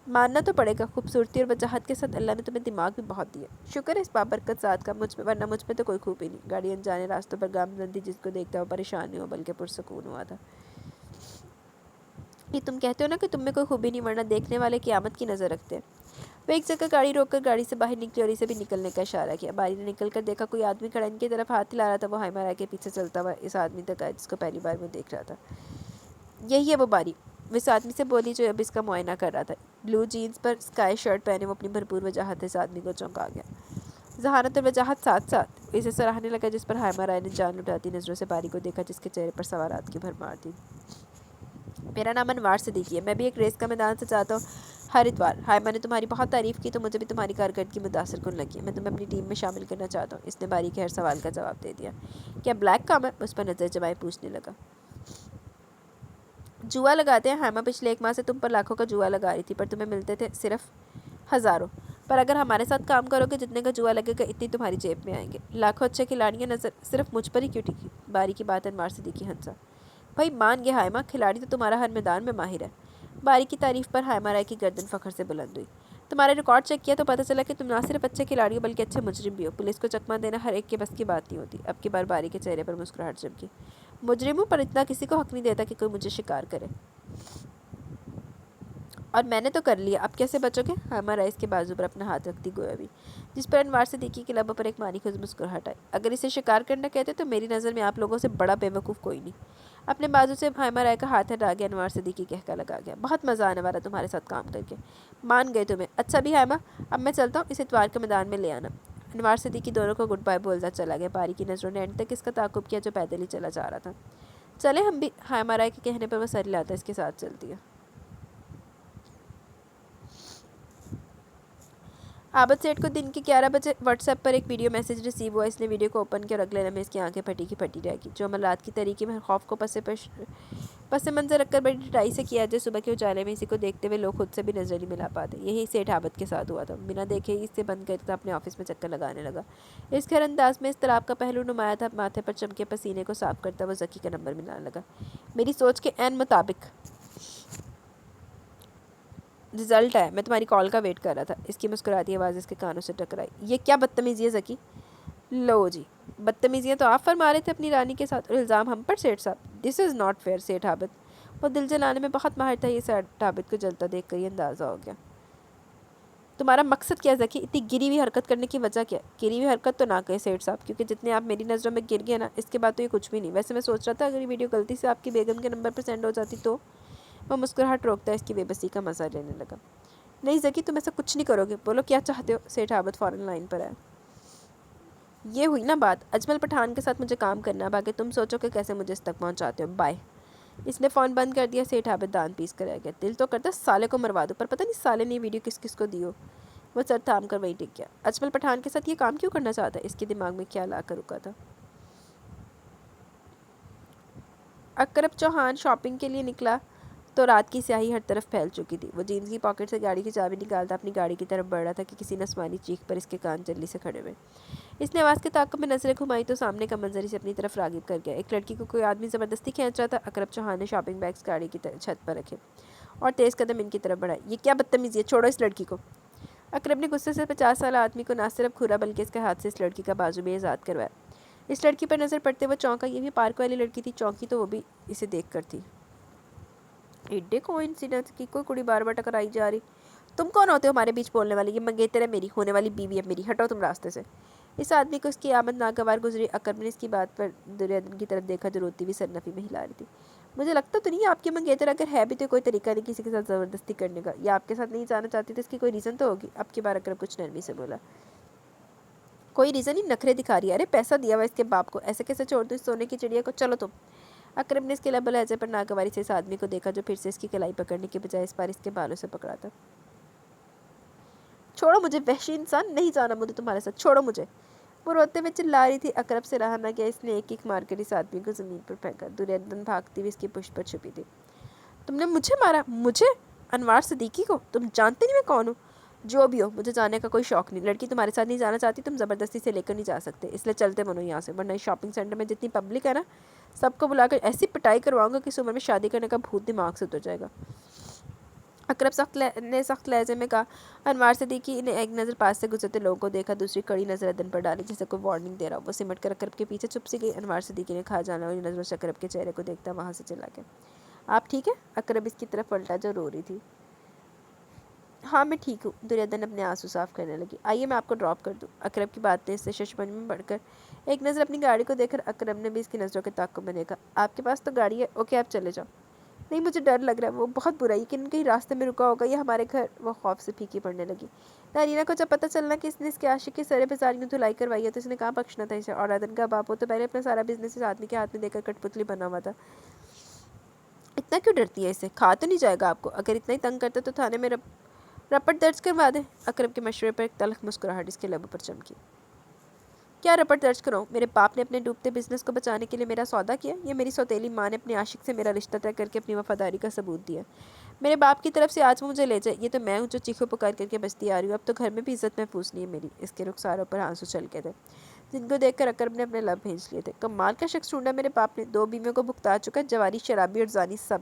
ماننا تو پڑے گا، خوبصورتی اور وجاہت کے ساتھ اللہ نے تمہیں دماغ بھی بہت دیا، شکر ہے اس بابرکت ذات کا، ورنہ مجھ میں تو کوئی خوبی نہیں۔ گاڑی انجانے راستوں پر گامزن تھی جس کو دیکھتا ہوا پریشان نہیں ہو بلکہ پرسکون ہوا تھا۔ یہ تم کہتے ہو نا کہ تم میں کوئی خوبی نہیں، ورنہ دیکھنے والے قیامت کی نظر رکھتے ہیں۔ وہ ایک جگہ گاڑی روک کر گاڑی سے باہر نکلی اور اسے بھی نکلنے کا اشارہ کیا۔ باری نے نکل کر دیکھا کوئی آدمی کھڑا ان کی طرف ہاتھ ہلا رہا تھا۔ وہ ہائمہ رائے کے پیچھے چلتا ہوا اس آدمی تک آیا جس کو پہلی بار وہ دیکھ رہا تھا۔ یہی ہے وہ باری، وہ اس آدمی سے بولی جو اب اس کا معائنہ کر رہا تھا۔ بلو جینز پر اسکائی شرٹ پہنے وہ اپنی بھرپور وجاہت اس آدمی کو چونکا گیا۔ ذہانت اور وجاہت ساتھ ساتھ اسے سراہنے لگا، جس پر ہائمہ رائے نے جان لٹاتی نظروں سے باری کو دیکھا جس کے چہرے پر سوالات کی بھرمار تھی۔ میرا نام انوار صدیقی ہے، میں بھی ایک ریس کا میدان سے چاہتا ہوں ہر اتوار۔ ہائمہ نے تمہاری بہت تعریف کی تو مجھے بھی تمہاری کارکردگی متاثر کن لگی ہے، میں تمہیں اپنی ٹیم میں شامل کرنا چاہتا ہوں۔ اس نے باری کے ہر سوال کا جواب دے دیا۔ کیا بلیک کام ہے؟ اس پر نظر جمائے پوچھنے لگا۔ جوا لگاتے ہیں ہائمہ، پچھلے 1 ماہ سے تم پر لاکھوں کا جوا لگا رہی تھی، پر تمہیں ملتے تھے صرف ہزاروں، پر اگر ہمارے ساتھ کام کرو گے جتنے کا جوا لگے گا اتنی تمہاری جیب میں آئیں گے۔ لاکھوں اچھے کھلاڑیاں نظر صرف مجھ پر ہی کیوں ٹکی؟ باری کی بات انوار صدیقی ہنسا۔ بھائی مان گیا ہائمہ، کھلاڑی تو تمہارا ہر میدان میں ماہر ہے۔ باری کی تعریف پر ہائمہ رائے کی گردن فخر سے بلند ہوئی۔ تمہارا ریکارڈ چیک کیا تو پتہ چلا کہ تم نہ صرف اچھے کھلاڑی ہو بلکہ اچھے مجرم بھی ہو. پولیس کو چکمہ دینا ہر ایک کے بس کی بات نہیں ہوتی. اب کی بار باری کے چہرے پر مسکراہٹ چمکی. مجرم ہوں پر اتنا کسی کو حق نہیں دیتا کہ کوئی مجھے شکار کرے. اور میں نے تو کر لیا. اب کیسے بچو گے؟ ہائمہ رائس کے بازو پر اپنا ہاتھ رکھتی گویا بھی، جس پر انوار صدیقی کے لبوں پر ایک معنی خیز مسکراہٹ آئی. اگر اسے شکار کرنا کہتے تو میری نظر میں آپ لوگوں سے بڑا بے وقوف کوئی نہیں. اپنے بازو سے ہائمہ رائے کا ہاتھ ہٹا کے انوار صدیقی کہکا لگا گیا. بہت مزہ آنے والا تمہارے ساتھ کام کر کے. مان گئے تمہیں. اچھا بھی ہائمہ، اب میں چلتا ہوں. اس اتوار کے میدان میں لے آنا. انوار صدیقی دونوں کو گڈ بائی بولتا چلا گیا. پاری کی نظروں نے اینڈ تک اس کا تعاقب کیا جو پیدل ہی چلا جا رہا تھا. چلے ہم بھی. ہائمہ رائے کے کہنے پر وہ سر ہلاتا اس کے ساتھ چلتی ہے. عابد سیٹھ کو دن کے 11 بجے واٹس ایپ پر ایک ویڈیو میسج ریسیو ہوا. اس نے ویڈیو کو اوپن کیا اور اگلے لمحے اس کی آنکھیں پھٹی کی پھٹی رہ گی. جو عمل رات کی تاریکی میں خوف کو پس منظر رکھ کر بڑی ڈٹائی سے کیا جائے، صبح کے اجالے میں اسی کو دیکھتے ہوئے لوگ خود سے بھی نظر نہیں ملا پاتے. یہی سیٹھ عابد کے ساتھ ہوا تھا. بنا دیکھے ہی اس سے بند کرتا اپنے آفس میں چکر لگانے لگا. اس خیر انداز میں اضطراب کا پہلو نمایاں تھا. ماتھے پر چمکے پسینے کو صاف کرتا وہ ذکی کا نمبر ملانے لگا. میری سوچ کے عین مطابق رزلٹ ہے. میں تمہاری کال کا ویٹ کر رہا تھا. اس کی مسکراتی آواز اس کے کانوں سے ٹکرائی. یہ کیا بدتمیزی ہے ذکی؟ لو جی، بدتمیزیاں تو آپ فرما رہے تھے اپنی رانی کے ساتھ، اور الزام ہم پر سیٹھ صاحب. دس از ناٹ فیئر. سیٹھ عابد وہ دل جلانے میں بہت ماہر تھا. یہ سیٹھ عابد کو جلتا دیکھ کر یہ اندازہ ہو گیا. تمہارا مقصد کیا ذکی؟ اتنی گری ہوئی حرکت کرنے کی وجہ کیا؟ گری ہوئی حرکت تو نہ کہے سیٹھ صاحب، کیونکہ جتنے آپ میری نظروں میں گر گئے نا، اس کے بعد تو یہ کچھ بھی نہیں. ویسے میں سوچ رہا تھا اگر یہ ویڈیو غلطی سے آپ کی بیگم کے نمبر پر سینڈ ہو جاتی تو. وہ مسکراہٹ روکتا ہے اس کی بے بسی کا مزہ لینے لگا. نہیں ذکی، تم ایسا کچھ نہیں کرو گے. بولو کیا چاہتے ہو؟ سیٹھ عابد فوراً لائن پر آیا. یہ ہوئی نا بات. اجمل پٹھان کے ساتھ مجھے کام کرنا. باقی تم سوچو کہ کیسے مجھے اس تک پہنچاتے ہو. بائے. اس نے فون بند کر دیا. سیٹھ عابد دان پیس کر رہ گیا. دل تو کرتا سالے کو مروا دو، پر پتہ نہیں سالے نے یہ ویڈیو کس کس کو دی ہو. وہ سر تھام کر وہیں ٹک گیا. اجمل پٹھان کے ساتھ یہ کام کیوں کرنا چاہتا ہے؟ اس کے دماغ میں خیال آ کر رکا تھا. اکرم چوہان شاپنگ کے لیے نکلا تو رات کی سیاہی ہر طرف پھیل چکی تھی. وہ جینز کی پاکٹ سے گاڑی کی چابی نکالتا اپنی گاڑی کی طرف بڑھ رہا تھا کہ کسی نسوانی چیخ پر اس کے کان جلدی سے کھڑے ہوئے. اس نے آواز کے تعاقب میں نظریں گھمائی تو سامنے کا منظر اسے اپنی طرف راغب کر گیا. ایک لڑکی کو کوئی آدمی زبردستی کھینچ رہا تھا. اکرم چوہان نے شاپنگ بیگز گاڑی کی چھت پر رکھے اور تیز قدم ان کی طرف بڑھائے. یہ کیا بدتمیزی ہے؟ چھوڑو اس لڑکی کو. اکرم نے غصے سے 50 سالہ آدمی کو نہ صرف گھورا بلکہ اس کے ہاتھ سے اس لڑکی کا بازو بھی آزاد کروایا. اس لڑکی پر نظر پڑتے وہ چونکا. یہ بھی پارک والی لڑکی تھی. چونکی تو وہ بھی اسے دیکھ کر تھی. ایڈے کوئنسیڈنس کی کوئی کڑی بار بار ٹکرائی جا رہی. تم کون ہوتے ہو ہمارے بیچ بولنے والی؟ یہ منگیتر ہے میری، ہونے والی بیوی ہے میری. ہٹو تم راستے سے. اس آدمی کو اس کی آمد ناگوار گزری. اکرم نے اس کی بات پر دریادن کی طرف دیکھا جو روتی ہوئی سرنفی میں ہلا رہی تھی. مجھے لگتا تو نہیں آپ کی منگیتر. اگر ہے بھی تو کوئی طریقہ نہیں کسی کے ساتھ زبردستی کرنے کا. یا آپ کے ساتھ نہیں جانا چاہتی تو اس کی کوئی ریزن تو ہوگی. اب کی بار اکرم کچھ نرمی سے بولا. کوئی ریزن ہی؟ نخرے دکھا رہی ہے. ارے پیسہ دیا ہوا اس کے باپ کو، ایسے کیسے چھوڑ دو اس سونے کی چڑیا کو؟ چلو تم. اکرم نے اس کے لب و لہجے پر ناگواری سے اس آدمی کو دیکھا جو پھر سے اس کی کلائی پکڑنے کے بجائے اس بار اس کے بالوں سے پکڑا تھا. چھوڑو مجھے وحشی انسان. نہیں جانا مجھے تمہارے ساتھ. چھوڑو مجھے. وہ روتے ہوئے چلا رہی تھی. اکرم سے رہا نہ گیا. اس نے ایک ایک مار کر اس آدمی کو زمین پر پھینکا. دریادن بھاگتی ہوئی اس کی پشت پر چھپی تھی. تم نے مجھے مارا؟ مجھے؟ انوار صدیقی کو؟ تم جانتے نہیں میں کون ہوں. جو بھی ہو مجھے جانے کا کوئی شوق نہیں. لڑکی تمہارے ساتھ نہیں جانا چاہتی. تم زبردستی سے لے کر نہیں جا سکتے. اس لیے چلتے بنو یہاں سے، ورنہ اس شاپنگ سینٹر میں جتنی پبلک ہے نا سب کو بلا کر ایسی پٹائی کرواؤں گا کہ اس عمر میں شادی کرنے کا بھوت دماغ سے اتر جائے گا. اکرم سخت لہجے میں کہا. انوار صدیقی نے ایک نظر پاس سے گزرتے لوگوں کو دیکھا، دوسری کڑی نظر ادن پر ڈالی جیسے کوئی وارننگ دے رہا ہو. وہ سمٹ کر اکرم کے پیچھے چھپ سی گئی. انوار صدیقی نے کھا جانا اور نظروں سے اکرم کے چہرے کو دیکھتا وہاں سے چلا گیا. آپ ٹھیک ہے؟ اکرم اس کی طرف پلٹا جو رو رہی تھی. ہاں میں ٹھیک ہوں. دریادن اپنے آنسو صاف کرنے لگی. آئیے میں آپ کو ڈراپ کر دوں. اکرم کی بات نے اس سے ششمنج میں بڑھ کر ایک نظر اپنی گاڑی کو دیکھ کر اکرم نے بھی اس کی نظروں کے تعاقب میں دیکھا. آپ کے پاس تو گاڑی ہے. اوکے آپ چلے جاؤ. نہیں مجھے ڈر لگ رہا ہے. وہ بہت برا ہے کہ کہیں راستے میں رکا ہوگا یا ہمارے گھر. وہ خوف سے پھیکی پڑنے لگی. نارینا کو جب پتہ چلنا کہ اس نے اس کے عاشق کی سرے بازاریوں دھلائی کروائی ہے تو اس نے کہاں بخشنا تھا اسے. اور ادن کا باپ وہ تو پہلے اپنا سارا بزنس اس آدمی کے ہاتھ میں دے کر کٹ پتلی بنا ہوا تھا. اتنا کیوں ڈرتی ہے اسے؟ کھا تو نہیں جائے گا آپ کو؟ اگر اتنا ہی تنگ کرتا تو تھانے میں رپٹ درج کروا دیں. اکرم کے مشورے پر ایک تلخ مسکراہٹ اس کے لبوں پر چمکی. کیا رپٹ درج کراؤں؟ میرے باپ نے اپنے ڈوبتے بزنس کو بچانے کے لیے میرا سودا کیا. یہ میری سوتیلی ماں نے اپنے عاشق سے میرا رشتہ طے کر کے اپنی وفاداری کا ثبوت دیا. میرے باپ کی طرف سے آج وہ مجھے لے جائے. یہ تو میں ہوں جو چیخو پکار کر کے بچتی آ رہی ہوں. اب تو گھر میں بھی عزت محفوظ نہیں ہے میری. اس کے رخساروں پر آنسو چھلکے تھے جن کو دیکھ کر اکرم نے اپنے لب بھینچ لیے تھے. کمال کا شخص ڈھونڈا میرے باپ نے. 2 بیویوں کو بھگتا چکا ہے. جواری، شرابی اور زانی سب.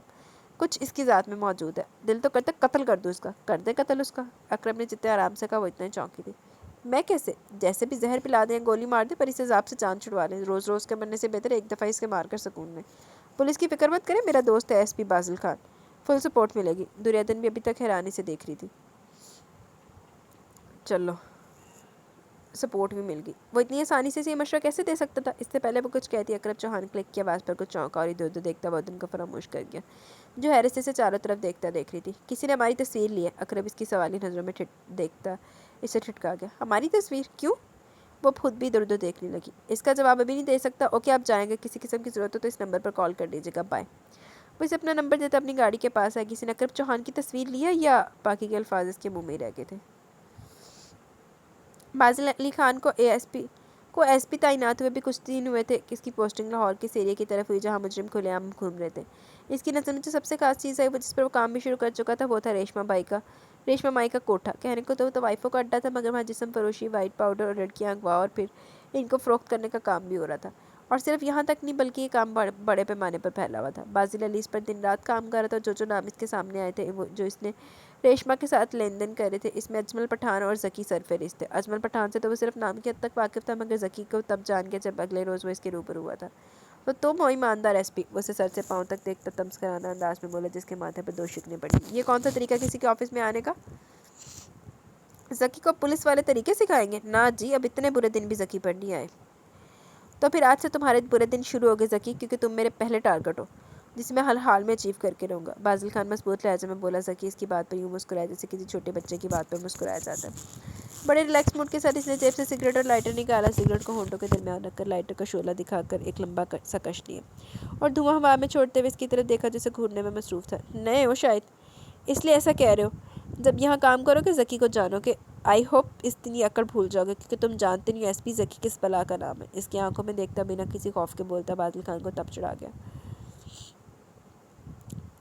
کچھ اس کی ذات میں موجود ہے. دل تو کرتا قتل کر دوں اس کا. کر دے قتل اس کا. اکرم نے جتنے آرام سے کہا وہ اتنے چونکی تھی. میں کیسے؟ جیسے بھی زہر پلا دیں, گولی مار دیں, پر اس عذاب سے جان چھڑوا لیں. روز روز کے مرنے سے بہتر ایک دفعہ اس کے مار کر سکون میں. پولیس کی فکر مت کرے, میرا دوست ہے SP بازل خان, فل سپورٹ ملے گی. دریادن بھی ابھی تک حیرانی سے دیکھ رہی تھی. چلو سپورٹ بھی مل گئی. وہ اتنی آسانی سے یہ مشورہ کیسے دے سکتا تھا؟ اس سے پہلے وہ کچھ کہتی اکرم چوہان کلک کی آواز پر کچھ چونکا اور ادھر ادھر دیکھتا وہ دن کو فراموش کر گیا, جو حیرت سے چاروں طرف دیکھ رہی تھی. کسی نے ہماری تصویر لی ہے. اکرم اس کی سوالی نظروں میں دیکھتا اسے ٹھٹکا گیا. ہماری تصویر؟ کیوں؟ وہ خود بھی ادھر ادھر دیکھنے لگی. اس کا جواب ابھی نہیں دے سکتا. اوکے آپ جائیں گے, کسی قسم کی ضرورت ہو تو اس نمبر پر کال کر دیجیے گا. بائے. وہ اسے اپنا نمبر دیتا اپنی گاڑی کے پاس ہے. کسی نے اکرم چوہان کی تصویر لی ہے یا باقی کے الفاظ اس کے منہ میں ہی رہ گئے تھے. بازل علی خان کو ایس پی تعینات ہوئے بھی کچھ دن ہوئے تھے کہ اس کی پوسٹنگ لاہور کے ایریا کی طرف ہوئی, جہاں مجرم کھلے عام گھوم رہے تھے. اس کی نظر میں جو سب سے خاص چیز ہے وہ جس پر وہ کام بھی شروع کر چکا تھا, وہ تھا ریشما مائی کا کوٹھا. کہنے کو تو وائفوں کا اڈا تھا, مگر وہاں جسم فروشی, وائٹ پاؤڈر اور لڑکیاں اغوا اور پھر ان کو فروخت کرنے کا کام بھی ہو رہا تھا. اور صرف یہاں تک نہیں بلکہ یہ کام بڑے پیمانے پر پھیلا ہوا تھا. بازل علی اس پر دن رات کام کر رہا تھا. جو نام اس کے سامنے آئے تھے, جو اس نے ریشما کے ساتھ لین دین کرے تھے, اس میں اجمل پٹھان اور ذکی سرفہرست تھے. اجمل پٹھان سے تو وہ صرف نام کی حد تک واقف تھا, مگر ذکی کو تب جان گیا جب اگلے روز وہ اس کے روبرو ہوا تھا. تو تم ہو ایماندار SP. وہ اسے سر سے پاؤں تک دیکھتا تمسکرانا انداز میں بولا, جس کے ماتھے پر 2 شکنیں پڑی. یہ کون سا طریقہ کسی کے آفس میں آنے کا؟ ذکی کو پولیس والے طریقے سکھائیں گے؟ نہ جی, اب اتنے برے دن بھی ذکی پر نہیں آئے. تو پھر آج سے تمہارے برے دن شروع ہو گئے ذکی, کیونکہ تم میرے پہلے ٹارگٹ ہو, جسے میں ہر حال میں اچیو کر کے رہوں گا. بازل خان مضبوط لہجے میں بولا. ذکی اس کی بات پر یوں مسکرایا جیسے کسی چھوٹے بچے کی بات پر مسکرایا جاتا ہے. بڑے ریلیکس موڈ کے ساتھ اس نے جیب سے سگریٹ اور لائٹر نکالا. سگریٹ کو ہونٹوں کے درمیان رکھ کر لائٹر کا شعلہ دکھا کر ایک لمبا سا کش لیا, اور دھواں ہوا میں چھوڑتے ہوئے اس کی طرف دیکھا جسے گھورنے میں مصروف تھا. نئے ہو شاید, اس لیے ایسا کہہ رہے ہو. جب یہاں کام کرو کہ ذکی کو جانو کہ آئی ہوپ اس دن یہ عقل بھول جاؤ گے, کیونکہ تم جانتے نہیں SP ذکی کس بلا کا نام ہے. اس کی آنکھوں میں دیکھتا بنا کسی خوف کے بولتا بازل خان کو تب چڑھا گیا.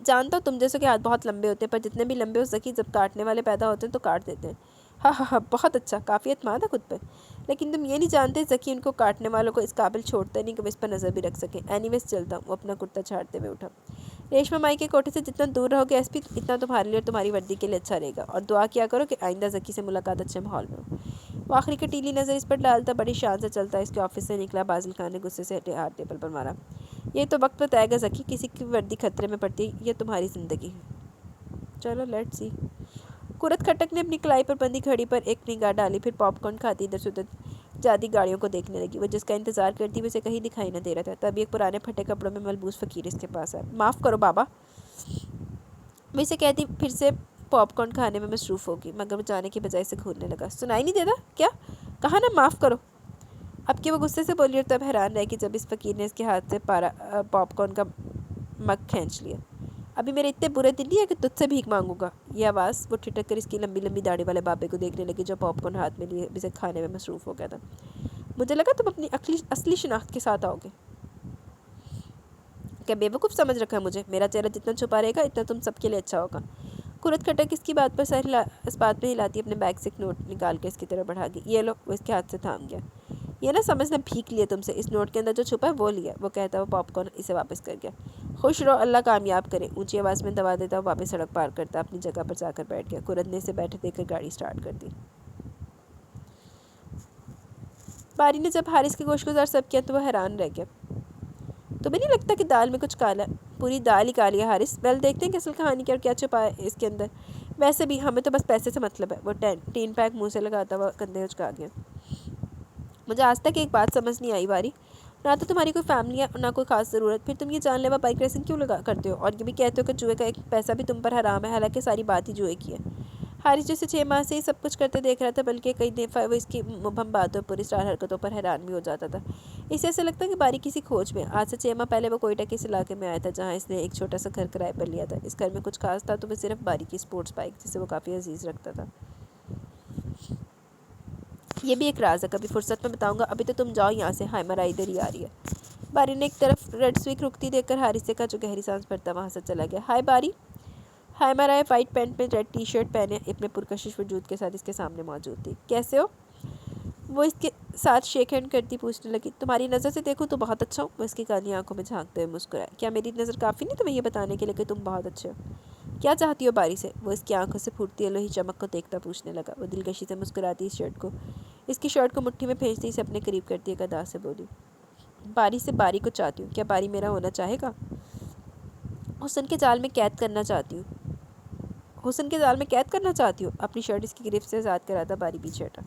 جانتا ہوں تم جیسے کہ ہاتھ بہت لمبے ہوتے ہیں, پر جتنے بھی لمبے ہو ذکی, جب کاٹنے والے پیدا ہوتے ہیں تو کاٹ دیتے ہیں. ہاں بہت اچھا, کافی اعتماد ہے خود پہ. لیکن تم یہ نہیں جانتے ذکی ان کو کاٹنے والوں کو اس قابل چھوڑتا نہیں کہ وہ اس پر نظر بھی رکھ سکے. اینیویز چلتا ہوں. وہ اپنا کرتا چھاڑتے ہوئے اٹھا. ریشما مائی کے کوٹھے سے جتنا دور رہو گے SP, اتنا تمہارے لیے اور تمہاری وردی کے لیے اچھا رہے گا. اور دعا کیا کرو کہ آئندہ ذکی سے ملاقات اچھے ماحول میں ہو. وہ آخری کٹیلی نظر اس پر ڈالتا بڑی شان سے چلتا اس کے آفس سے نکلا. بازل خان نے غصے سے ہاتھ ٹیبل پر مارا. یہ تو وقت بتائے گا ذکی, کسی کی وردی خطرے میں پڑتی ہے یہ تمہاری زندگی. چلو لیٹس سی. قرت کھٹک نے اپنی کلائی پر بندی گھڑی پر ایک نگاہ ڈالی, پھر پاپ کارن کھاتی ادھر سے ادھر جاتی گاڑیوں کو دیکھنے لگی. وہ جس کا انتظار کرتی وہ اسے کہیں دکھائی نہ دے رہا تھا. تب ایک پرانے پھٹے کپڑوں میں ملبوس فقیر اس کے پاس آیا. معاف کرو بابا, وہ اسے کہتی پھر سے پاپ کارن کھانے میں مصروف ہوگی, مگر وہ جانے کے بجائے سے گھورنے لگا. سنائی نہیں دیتا کیا؟ کہا نا معاف کرو. اب کہ وہ غصے سے بولی, اور تب حیران رہ کہ جب اس فقیر نے اس کے ہاتھ سے پاپ کارن کا مگ کھینچ لیا. ابھی میرے اتنے برے دن نہیں ہے کہ تجھ سے بھیک مانگوں گا. یہ آواز. وہ ٹھٹک کر اس کی لمبی لمبی داڑھی والے بابے کو دیکھنے لگی, جو پاپ کارن ہاتھ میں لیے اسے کھانے میں مصروف ہو گیا تھا. مجھے لگا تم اپنی اصلی شناخت کے ساتھ آؤ گے. کیا بیوقوف سمجھ رکھا ہے مجھے؟ میرا چہرہ جتنا چھپا رہے گا اتنا تم سب کے لیے اچھا ہوگا. قرت کھٹک اس کی بات پر اس بات میں ہلاتی اپنے بیگ سے ایک نوٹ نکال کے اس کی طرف بڑھا گئی. یہ لو. وہ اس کے ہاتھ سے تھام گیا. یہ نہ سمجھنا بھیک لیے تم سے, اس نوٹ کے اندر جو چھپا ہے وہ لیا. وہ کہتا وہ پاپ کارن اسے واپس کر گیا. خوش رہو, اللہ کامیاب کرے. اونچی آواز میں دبا دیتا وہ واپس سڑک پار کرتا اپنی جگہ پر جا کر بیٹھ گیا. قرت نے اسے بیٹھے دیکھ کر گاڑی سٹارٹ کر دی. باری نے جب حارث کے گوشت گزار سب کیا تو وہ حیران رہ گیا. تمہیں نہیں لگتا کہ دال میں کچھ کالا ہے؟ پوری دال ہی کالی ہے حارث. پہلے دیکھتے ہیں کہ اصل کہانی کیا اور کیا چھپا ہے اس کے اندر. ویسے بھی ہمیں تو بس پیسے سے مطلب ہے. وہ ٹین پیک منہ سے لگاتا ہوا کندھے اچکا گیا. مجھے آج تک ایک بات سمجھ نہیں آئی باری, نہ تو تمہاری کوئی فیملی ہے اور نہ کوئی خاص ضرورت, پھر تم یہ جان لیوا بائک ریسنگ کیوں کرتے ہو, اور یہ بھی کہتے ہو کہ جوئے کا ایک پیسہ بھی تم پر حرام ہے, حالانکہ ساری بات ہی جوئے کی ہے. حارث جسے 6 ماہ سے ہی سب کچھ کرتے دیکھ رہا تھا, بلکہ کئی دفعہ وہ اس کی مبہم باتوں پر, اسرار حرکتوں پر حیران بھی ہو جاتا تھا. اسے ایسا لگتا کہ باری کسی کھوج میں. آج سے 6 ماہ پہلے وہ کوئٹہ کے اس علاقے میں آیا تھا, جہاں اس نے ایک چھوٹا سا گھر کرائے پر لیا تھا. اس گھر میں کچھ خاص تھا تو وہ صرف باری کی اسپورٹس بائک, جسے وہ کافی عزیز رکھتا تھا. یہ بھی ایک راز ہے, کبھی فرصت میں بتاؤں گا. ابھی تو تم جاؤ یہاں سے. ہائے مرا ادھر ہی آ رہی ہے. باری نے ایک طرف ریڈ سویک رکتی دیکھ کر حارث سے کہا, جو گہری سانس بھرتا وہاں سے چلا گیا. ہائے باری. ہائے مرا وائٹ پینٹ میں ریڈ شرٹ پہنے اپنے پرکشش وجود کے ساتھ اس کے سامنے موجود تھی. کیسے ہو؟ وہ اس کے ساتھ شیک ہینڈ کرتی پوچھنے لگی، تمہاری نظر سے دیکھوں تو بہت اچھا ہوں؟ وہ اس کی کالی آنکھوں میں جھانکتے ہوئے مسکرایا، کیا میری نظر کافی نہیں تمہیں یہ بتانے کے لیے کہ تم بہت اچھے ہو؟ کیا چاہتی ہو باری سے؟ وہ اس کی آنکھوں سے پھوٹتی الوہی چمک کو دیکھتا پوچھنے لگا۔ وہ دلکشی سے مسکراتی اس کی شرٹ کو مٹھی میں پھینچتی اسے اپنے قریب کرتی ایک ادا سے بولی، باری سے باری کو چاہتی ہوں، کیا باری میرا ہونا چاہے گا؟ حسن کے جال میں قید کرنا چاہتی ہوں، حسن کے جال میں قید کرنا چاہتی ہوں؟ اپنی شرٹ اس کی گرفت سے آزاد کراتا باری پیچھے ہٹا۔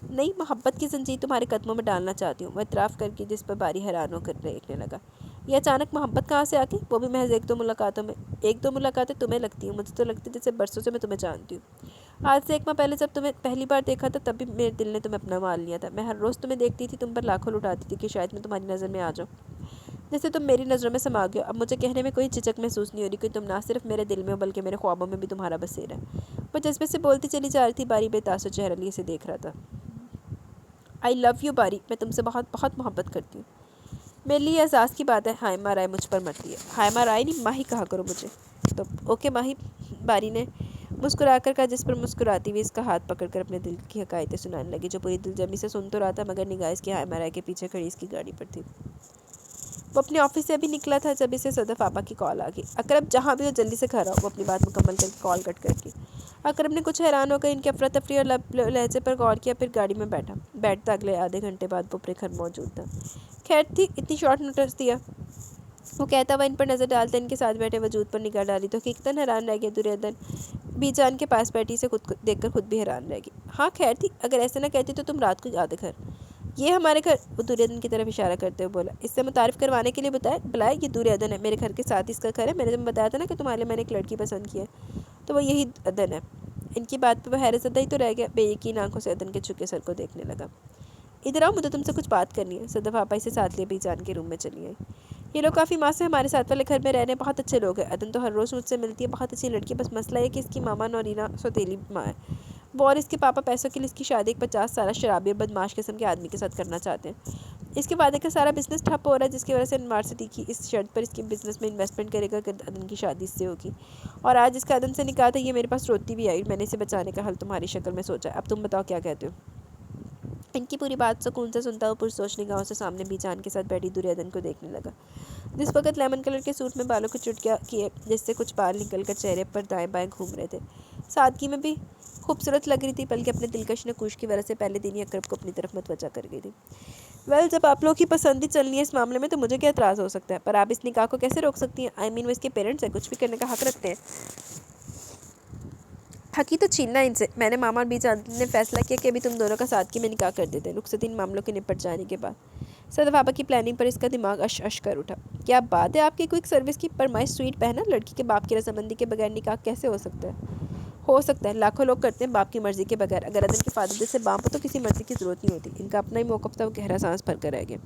نہیں، محبت کی زنجیر تمہارے قدموں میں ڈالنا چاہتی ہوں، وہ اعتراف کر کے، جس پر باری حیران ہو کر دیکھنے لگا۔ یہ اچانک محبت کہاں سے آ گئی؟ وہ بھی محض ایک دو ملاقاتوں میں؟ ایک دو ملاقاتیں تمہیں لگتی ہیں، مجھے تو لگتی جیسے برسوں سے میں تمہیں جانتی ہوں۔ آج سے 1 ماہ پہلے جب تمہیں پہلی بار دیکھا تھا تب بھی میرے دل نے تمہیں اپنا مان لیا تھا۔ میں ہر روز تمہیں دیکھتی تھی، تم پر لاکھوں لٹاتی تھی کہ شاید میں تمہاری نظر میں آ جاؤں، جیسے تم میری نظروں میں سما گئے ہو۔ اب مجھے کہنے میں کوئی جھجک محسوس نہیں ہو رہی کہ تم نہ صرف میرے دل میں ہو بلکہ میرے خوابوں میں بھی تمہارا بسیرا ہے۔ وہ جذبے سے بولتی چلی جا رہی تھی، باری بے تاثر چہرہ لیے اسے دیکھ رہا تھا۔ آئی لو یو باری، میں تم سے بہت بہت محبت کرتی ہوں۔ میرے لیے اعزاز کی بات ہے، ہائمہ رائے مجھ پر مرتی ہے۔ ہائمہ رائے نہیں، ماہی کہا کرو مجھے۔ تو اوکے ماہی، باری نے مسکرا کر کہا، جس پر مسکراتی ہوئی اس کا ہاتھ پکڑ کر اپنے دل کی حقائقیں سنانے لگی، جو پوری دل جمی سے سن تو رہا تھا مگر نگاہ اس کی ہائمہ رائے کے پیچھے کھڑی اس کی گاڑی پر تھی۔ وہ اپنے آفس سے ابھی نکلا تھا جب اسے صدف آپا کی کال آ گئی۔ اکرم جہاں بھی ہو جلدی سے گھر آؤ، وہ اپنی بات مکمل کر کے کال کٹ کر کے۔ اکرم نے کچھ حیران ہو کر ان کے افراتفری اور لہجے پر غور کیا، پھر گاڑی میں بیٹھتا اگلے آدھے گھنٹے بعد وہ اپنے گھر موجود تھا۔ خیر تھی، اتنی شارٹ نوٹس دیا، وہ کہتا ہوا ان پر نظر ڈالتا، ان کے ساتھ بیٹھے وجود پر نگاہ ڈالی تو حقیقتاً حیران رہ گیا۔ دریادن بی جان کے پاس بیٹھی سے خود دیکھ کر خود بھی حیران رہ گئی۔ ہاں خیر تھی، اگر ایسے نہ کہتی تو تم رات کو آدھے گھر، یہ ہمارے گھر، وہ دریادن کی طرف اشارہ کرتے ہوئے بولا۔ اس سے متعارف کروانے کے لیے بلایا، یہ دریادن ہے، میرے گھر کے ساتھ اس کا گھر ہے۔ میں نے جب بتایا تھا نا کہ تمہارے لیے میں نے ایک لڑکی پسند کی ہے تو وہ یہی ادن ہے۔ ان کی بات پہ وہ حیرت زدہ ہی تو رہ گیا، بے یقین آنکھوں سے ادن کے جھکے سر کو دیکھنے لگا۔ ادھر آؤ، مجھے تم سے کچھ بات کرنی ہے۔ صدف آپا اسے ساتھ لیے بی جان کے روم میں چلی آئی۔ یہ لوگ کافی ماہ سے ہمارے ساتھ والے گھر میں رہ رہے ہیں، بہت اچھے لوگ ہیں۔ ادن تو ہر روز مجھ سے ملتی ہے، بہت اچھی لڑکی، بس مسئلہ یہ کہ اس کی ماما نورینا سوتیلی ماں ہے، وہ اور اس کے پاپا پیسوں کے لیے اس کی شادی ایک 50 سالہ شرابی اور بدماش قسم کے آدمی کے ساتھ کرنا چاہتے ہیں۔ اس کے وعدے کا سارا بزنس ٹھپ ہو رہا ہے، جس کی وجہ سے یونیورسٹی کی اس شرط پر اس کے بزنس میں انویسٹمنٹ کرے گا کہ ادن کی شادی اس سے ہوگی، اور آج اس کا ادن سے نکاح تھا۔ یہ میرے پاس روتی بھی آئی، میں نے اسے بچانے کا حل تمہاری شکل میں سوچا ہے، اب تم بتاؤ کیا کہتے ہو؟ ان کی پوری بات سکون سے سنتا ہوا پرسوچ نگاہوں سے سامنے بی جان کے ساتھ بیٹھی دریادن کو دیکھنے لگا، جس وقت لیمن کلر کے سوٹ میں بالوں کو چٹکیاں کیے جس سے کچھ بال نکل کر چہرے پر دائیں بائیں گھوم رہے تھے، سادگی میں بھی خوبصورت لگ رہی تھی، بلکہ اپنے دلکش نقوش کی وجہ سے پہلے دن ہی اکرم کو اپنی طرف متوجہ کر گئی تھی۔ ویل، جب آپ لوگ کی پسند ہی چلنی ہے اس معاملے میں تو مجھے کیا اعتراض ہو سکتا ہے، پر آپ اس نکاح کو کیسے روک سکتی ہیں؟ آئی مین وہ اس کے پیرنٹس ہیں، کچھ بھی کرنے کا حق رکھتے ہیں۔ حق ہی تو چھیننا ان سے۔ میں نے ماما اور بی جان نے فیصلہ کیا کہ ابھی تم دونوں کا سادگی میں نکاح کر دیتے ہیں، رخصتی ان معاملوں کے نپٹ جانے کے بعد۔ صدف آپا کی پلاننگ پر اس کا دماغ اش کر اٹھا۔ کیا بات ہے آپ کی کوئک سروس کی، پر مائی سویٹ بہنا، لڑکی کے باپ کی رضامندی کے بغیر نکاح کیسے ہو سکتا ہے؟ ہو سکتا ہے، لاکھوں لوگ کرتے ہیں باپ کی مرضی کے بغیر، اگر ادن کے فادر جیسے باپ ہو تو کسی مرضی کی ضرورت نہیں ہوتی۔ ان کا اپنا ہی موقف تھا، وہ گہرا سانس بھر کر رہ گیا۔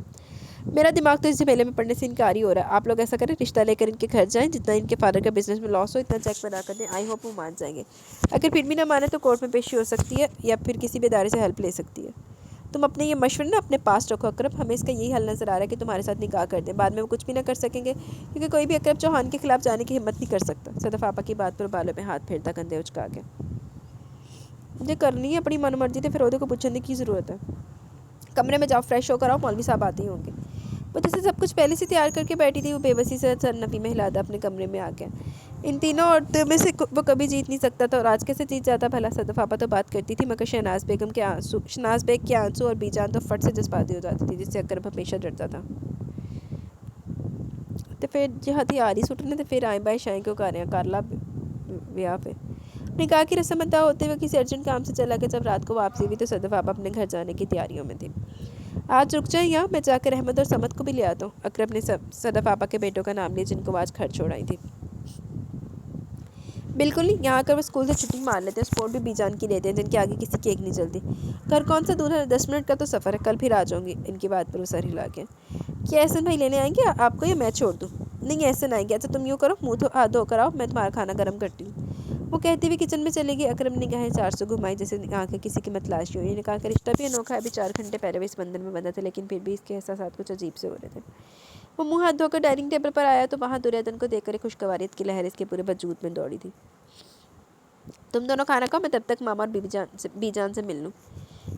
میرا دماغ تو اس جھمیلے میں پڑنے سے انکار ہی ہو رہا ہے، آپ لوگ ایسا کریں، رشتہ لے کر ان کے گھر جائیں، جتنا ان کے فادر کا بزنس میں لاس ہو اتنا چیک بنا کر دیں، آئی ہوپ وہ مان جائیں گے۔ اگر پھر بھی نہ مانے تو کورٹ میں پیشی ہو سکتی ہے یا پھر کسی بھی ادارے سے ہیلپ لے سکتی ہے۔ تم اپنے یہ مشورے نا اپنے پاس رکھو اکرم، ہمیں اس کا یہی حل نظر آ رہا ہے کہ تمہارے ساتھ نکاح کر دیں، بعد میں وہ کچھ بھی نہ کر سکیں گے، کیونکہ کوئی بھی اکرم چوہان کے خلاف جانے کی ہمت نہیں کر سکتا۔ صدف آپا کی بات پر بالوں میں ہاتھ پھیرتا کندھے اچکا کے، مجھے کرنی ہے اپنی من مرضی، تو پھر عہدے کو پوچھنے کی ضرورت ہے؟ کمرے میں جاؤ، فریش ہو کر آؤ، مولوی صاحب آتے ہی ہوں گے۔ وہ جیسے سب کچھ پہلے سے تیار کر کے بیٹھی تھی، وہ بے بسی سے سر نفی میں ہلاتا اپنے کمرے میں آ گیا۔ ان تینوں عورتوں میں سے وہ کبھی جیت نہیں سکتا تھا، اور آج کیسے جیت جاتا بھلا؟ صدف آپا تو بات کرتی تھی مگر شہناز بیگ کے آنسو اور بی جان تو فٹ سے جذباتی ہو جاتی تھی، جس سے اکرم ہمیشہ ڈرتا تھا۔ تو پھر جو ہتھیاری سٹنے تو پھر آئیں بائیں شائیں کیوں کر رہے ہیں کارلا ویا پہ نکاح کی رسم ادا ہوتے ہوئے کسی ارجنٹ کام سے چلا کے جب رات کو واپسی ہوئی تو صدف آپا اپنے گھر جانے کی تیاریوں میں تھی۔ آج رک جائیں یہاں، میں جا کر احمد اور سمد کو بھی لے آتا ہوں۔ اکرم نے صدف آپا کے بیٹوں کا نام لیا جن کو آج گھر چھوڑ آئی تھی۔ بالکل نہیں، یہاں کر وہ اسکول سے چھٹی مار لیتے ہیں، سپورٹ بھی بی جان کی لیتے ہیں جن کے آگے کسی کی ایک نہیں چلتی۔ گھر کون سا دور ہے، 10 منٹ کا تو سفر ہے، کل پھر آ جاؤں گی۔ ان کی بات پر وہ سر ہلا کے، کیا احسن بھائی لینے آئیں گے آپ کو یا میں چھوڑ دوں؟ نہیں احسن آئیں گے۔ اچھا تم یوں کرو، منہ ہاتھ دھو کر آؤ، میں تمہارا کھانا گرم کرتی ہوں۔ وہ کہتی ہوئی کچن میں چلے گی۔ اکرم نے نگاہیں 400 گھمائی جیسے آنکھیں کسی کی متلاشی ہو۔ یہ نکاح کا رشتہ بھی انوکھا ہے، ابھی 4 گھنٹے پہلے وہ اس بندھن میں بندھا تھا، لیکن پھر بھی اس کے احساسات کچھ عجیب سے ہو رہے تھے۔ وہ منہ ہاتھ دھو کر ڈائننگ ٹیبل پر آیا تو وہاں دریادن کو دیکھ کر ایک خوشگواریت کی لہر اس کے پورے وجود میں دوڑی تھی۔ تم دونوں کھانا کھاؤ، میں تب تک ماما اور بی جان سے مل لوں۔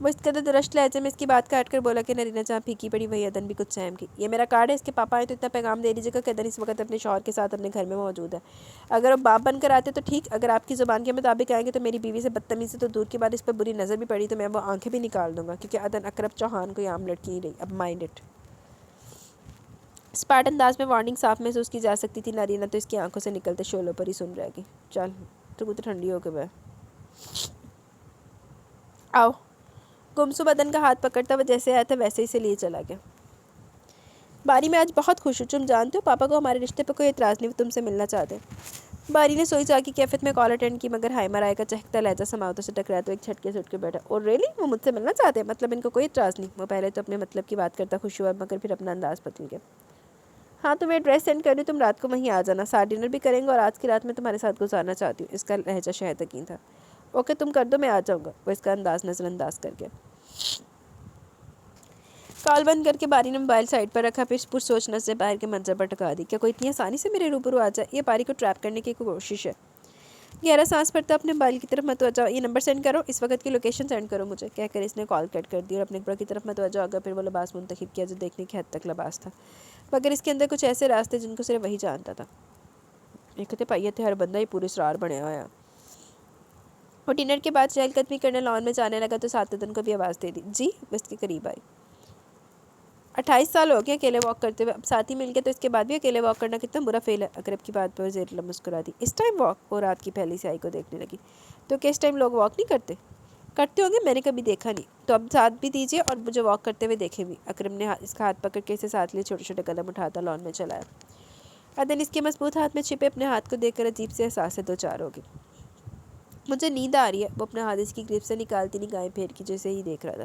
وہ اس قدر درشت لہجے میں اس کی بات کاٹ کر بولا کہ نرینہ جہاں پھیکی پڑی وہی عدن بھی کچھ سہم کی. یہ میرا کارڈ ہے, اس کے پاپا آئے تو اتنا پیغام دے دیجیے گا کہ عدن اس وقت اپنے شوہر کے ساتھ اپنے گھر میں موجود ہے. اگر وہ باپ بن کر آتے تو ٹھیک, اگر آپ کی زبان کے مطابق آئیں گے تو میری بیوی سے بدتمیزی تو دور کی بات اس پر بری نظر بھی پڑی تو میں وہ آنکھیں بھی نکال دوں گا, کیونکہ عدن اکرم چوہان کوئی عام لڑکی نہیں رہی. اب مائنڈ اٹ. اسپارٹ انداز میں وارننگ صاف محسوس کی جا سکتی تھی. نرینہ تو اس کی آنکھوں سے نکلتے شعلوں پر ہی سن رہے گی. چل تو ٹھنڈی ہو کے بہ آؤ. گمسو بدن کا ہاتھ پکڑتا وہ جیسے آیا تھا ویسے ہی سے لیے چلا گیا. باری میں آج بہت خوش ہوں. تم جانتے ہو پاپا کو ہمارے رشتے پہ کوئی اعتراض نہیں, وہ تم سے ملنا چاہتے. باری نے سوئی جا کی کیفیت میں کال اٹینڈ کی, مگر ہائمہ رائے کا چہکتا لہجہ سماعتوں سے ٹکرایا تو ایک جھٹکے سے اٹھ کے بیٹھا. اور ریلی وہ مجھ سے ملنا چاہتے ہیں, مطلب ان کو کوئی اعتراض نہیں. وہ پہلے تو اپنے مطلب کی بات کرتا خوش ہوا, مگر پھر اپنا انداز بدل گیا. ہاں تمہیں ایڈریس سینڈ کر دوں, تم رات کو وہیں آ جانا. ساتھ ڈنر بھی کریں گے اور آج کی رات میں تمہارے ساتھ گزارنا چاہتی ہوں. اس کا لہجہ شاید یقین تھا. اوکے تم کر دو, میں آ جاؤں گا. وہ اس کا انداز نظر انداز کر کے کال بند کر کے باری نے موبائل سائڈ پر رکھا, پھر پر سوچنا سے باہر کے منظر پر ٹکا دی. کیا کوئی اتنی آسانی سے میرے روبرو آ جائے؟ یہ باری کو ٹریپ کرنے کی کوشش ہے. گہرا سانس پڑتا اپنے موبائل کی طرف متوجہ. یہ نمبر سینڈ کرو, اس وقت کی لوکیشن سینڈ کرو مجھے, کہہ کر اس نے کال کٹ کر دی اور اپنے اوپر کی طرف متوجہ ہو گیا. پھر وہ لباس منتخب کیا جو دیکھنے کی حد تک لباس تھا, مگر اس کے اندر کچھ ایسے راستے جن کو صرف وہی جانتا تھا. ایک پائیے تھے, ہر بندہ ہی پورے اسرار بنیا ہوا ہے. وہ ڈنر کے بعد چہل قدمی کرنے لان میں جانے لگا تو ساتھ دن کو بھی آواز دے دی. جی. وہ اس کے قریب آئی. 28 سال ہو گیا اکیلے واک کرتے ہوئے, اب ساتھی مل کے تو اس کے بعد بھی اکیلے واک کرنا کتنا برا فیل ہے. اقرب کی بات پر زیر لب مسکرا دی. اس ٹائم واک؟ اور رات کی پہلی سیاہی کو دیکھنے لگی. تو کہ اس ٹائم لوگ واک نہیں کرتے؟ کرتے ہوں گے, میں نے کبھی دیکھا نہیں. تو اب ساتھ بھی دیجیے اور مجھے واک کرتے ہوئے دیکھے بھی. اکرم نے اس کا ہاتھ پکڑ کے اسے ساتھ لیے چھوٹے چھوٹے قدم اٹھاتا لان میں چلایا. عدن اس کے مضبوط ہاتھ میں چھپے اپنے ہاتھ کو دیکھ کر عجیب سے احساس سے دو چار ہو گئی. مجھے نیند آ رہی ہے. وہ اپنا ہاتھ اس کی گریپ سے نکالتی نگاہیں پھیر کی, جیسے ہی دیکھ رہا تھا.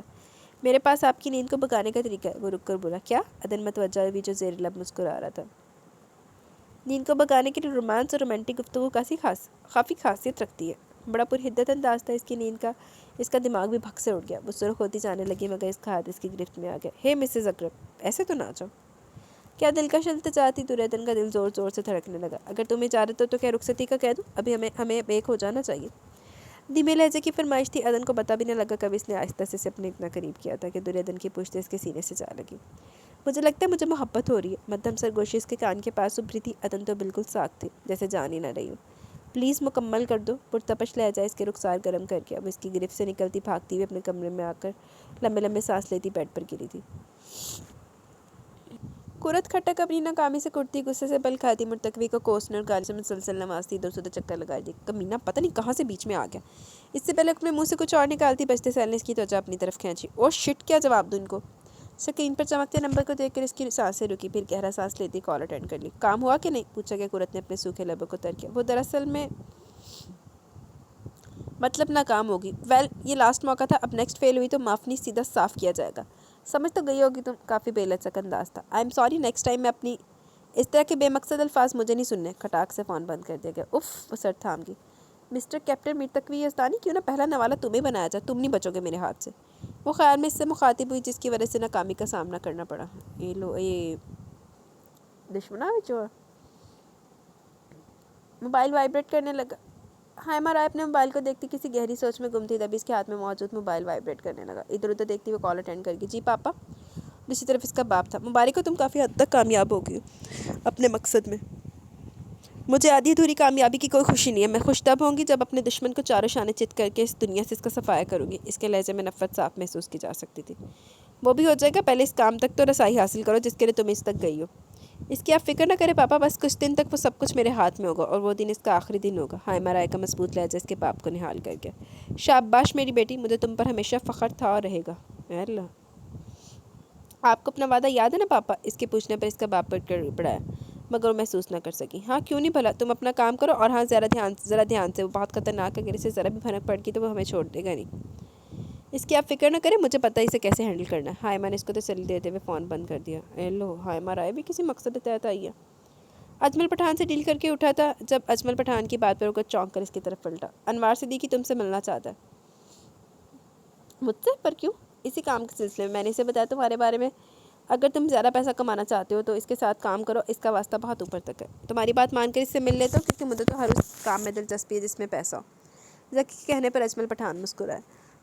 میرے پاس آپ کی نیند کو بگانے کا طریقہ ہے. وہ رک کر بولا. کیا؟ عدن متوجہ بھی جو زیر لب مسکرا رہا تھا. نیند کو بگانے کے لیے رومانس اور رومانٹک گفتگو کافی خاصیت رکھتی ہے. بڑا پرحدت انداز تھا اس کی نیند کا. اس کا دماغ بھی بھگ سے اٹھ گیا. وہ سرخ ہوتی جانے لگی, مگر اس کا ہاتھ اس کی گرفت میں آ گیا. ہے مسز اقرب, ایسے تو نہ جاؤ. کیا دلکش التجا تھی؟ عدن کا دل زور زور سے دھڑکنے لگا. اگر تمہیں اجازت ہو تو کیا رخصتی کا کہہ دوں؟ ابھی ہمیں ایک ہو جانا چاہیے. دھیمے لہجے کی فرمائش تھی. عدن کو پتہ بھی نہ لگا کب اس نے آہستہ سے اپنے اتنا قریب کیا تھا کہ عدن کی پشت اس کے سینے سے جا لگی. مجھے لگتا ہے مجھے محبت ہو رہی ہے. مدھم سرگوشی اس کے کان کے پاس ابھری تھی. عدن تو بالکل ساکھ تھی, جیسے جان ہی نہ رہی ہو. پلیز مکمل کر دو. پرتپش لہجہ اس کے رخسار گرم کر کے اب اس کی گرفت سے نکلتی بھاگتی ہوئی اپنے کمرے میں آ کر لمبے لمبے سانس لیتی بیڈ پر گری تھی. قرت کھٹک اپنی ناکامی سے کرتی, غصے سے بل کھاتی, مرتکوی کو کوسنے اور گالی سے مسلسل نوازتی, ادھر سے ادھر چکر لگائی دی. کمینہ پتہ نہیں کہاں سے بیچ میں آ گیا. اس سے پہلے اپنے منہ سے کچھ اور نکالتی بچتے سیل نے اس کی توجہ اپنی طرف کھینچی. او شٹ, کیا جواب دوں ان کو؟ اسکرین پر چمکتے نمبر کو دیکھ کر اس کی سانسیں رکی, پھر گہرا سانس لیتی کال اٹینڈ کر لی. کام ہوا کہ نہیں؟ پوچھا کہ قرت نے اپنے سوکھے لبوں کو تر کیا. وہ دراصل میں مطلب ناکام ہوگی. ویل یہ لاسٹ موقع تھا, اب نیکسٹ فیل ہوئی تو معاف نہیں سیدھا صاف کیا جائے گا. سمجھ تو گئی ہوگی تم. کافی بے لچک انداز تھا. I am sorry, next time میں اپنی اس طرح کے بے مقصد الفاظ مجھے نہیں سننے. کھٹاک سے فون بند کر دیا گیا. اف. وہ سر تھام گئی. مسٹر کیپٹن مرتکوی یزدانی, کیوں نہ پہلا نوالا تمہیں بنایا جائے, تم نہیں بچو گے میرے ہاتھ سے. وہ خیال میں اس سے مخاطب ہوئی جس کی وجہ سے ناکامی کا سامنا کرنا پڑا. یہ دشمنا بچو. موبائل وائبریٹ کرنے لگا. ہائمہ رائے اپنے موبائل کو دیکھتی کسی گہری سوچ میں گم تھی, تبھی اس کے ہاتھ میں موجود موبائل وائبریٹ کرنے لگا. ادھر ادھر دیکھتی وہ کال اٹینڈ کر گئی. جی پاپا. دوسری طرف اس کا باپ تھا. مبارک ہو, تم کافی حد تک کامیاب ہو گئی ہو اپنے مقصد میں. مجھے آدھی ادھوری کامیابی کی کوئی خوشی نہیں ہے. میں خوش تب ہوں گی جب اپنے دشمن کو چاروں شانے چت کر کے اس دنیا سے اس کا صفایا کروں گی. اس کے لہجے میں نفرت صاف محسوس کی جا سکتی تھی. وہ بھی ہو جائے گا, پہلے اس کام تک تو رسائی حاصل کرو جس کے لیے تم اس تک گئی ہو. اس کی آپ فکر نہ کرے پاپا, بس کچھ دن تک وہ سب کچھ میرے ہاتھ میں ہوگا, اور وہ دن اس کا آخری دن ہوگا. ہائمہ رائے کا مضبوط لہجہ اس کے باپ کو نہال کر گیا. شاباش میری بیٹی, مجھے تم پر ہمیشہ فخر تھا اور رہے گا. اے اللہ. آپ کو اپنا وعدہ یاد ہے نا پاپا؟ اس کے پوچھنے پر اس کا باپ پر پڑایا, مگر وہ محسوس نہ کر سکی. ہاں کیوں نہیں بھلا, تم اپنا کام کرو, اور ہاں ذرا دھیان سے. وہ بہت خطرناک ہے, اگر اسے ذرا بھی بھنک پڑ گئی تو وہ ہمیں چھوڑ دے گا نہیں. اس کی آپ فکر نہ کریں, مجھے پتہ ہے اسے کیسے ہینڈل کرنا ہے. ہائمہ نے اس کو تسلی دیتے ہوئے فون بند کر دیا. اے لو, ہائمہ رائے بھی کسی مقصد کے تحت آئی ہے. اجمل پٹھان سے ڈیل کر کے اٹھا تھا. جب اجمل پٹھان کی بات پر ہو کر چونک کر اس کی طرف پلٹا. انوار صدیقی تم سے ملنا چاہتا ہے. مجھ سے؟ پر کیوں؟ اسی کام کے سلسلے میں نے اسے بتایا تمہارے بارے میں. اگر تم زیادہ پیسہ کمانا چاہتے ہو تو اس کے ساتھ کام کرو, اس کا واسطہ بہت اوپر تک ہے. تمہاری بات مان کر اس سے مل لیتا ہوں, کیونکہ مجھے تو ہر اس کام میں دلچسپی ہے جس میں پیسہ ہو. ذکی کے کہنے پر اجمل پٹھان مسکرائے.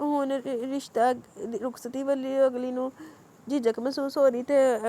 ਹੁਣ ਰਿਸ਼ਤਾ ਰੁਖਸਤੀ ਵਾਲੀ ਅਗਲੀ ਨੂੰ ਝਿਜਕ ਮਹਿਸੂਸ ਹੋ ਰਹੀ ਤੇ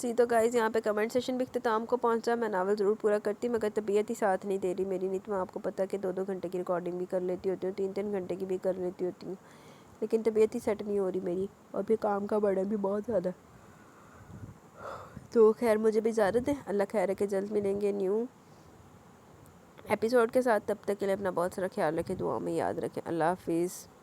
سی تو گائز یہاں پہ کمنٹ سیشن بھی اختتام کو پہنچا. میں ناول ضرور پورا کرتی مگر طبیعت ہی ساتھ نہیں دے رہی میری. نہیں تو میں آپ کو پتہ کہ 2-2 گھنٹے کی ریکارڈنگ بھی کر لیتی ہوتی ہوں, 3-3 گھنٹے کی بھی کر لیتی ہوتی ہوں, لیکن طبیعت ہی سیٹ نہیں ہو رہی میری, اور پھر کام کا برڈن بھی بہت زیادہ. تو خیر مجھے بھی اجازت ہے. اللہ خیر ہے کہ جلد ملیں گے نیو ایپیسوڈ کے ساتھ. تب تک کے لیے اپنا بہت سارا خیال رکھیں, دعاؤں میں یاد رکھیں. اللہ حافظ.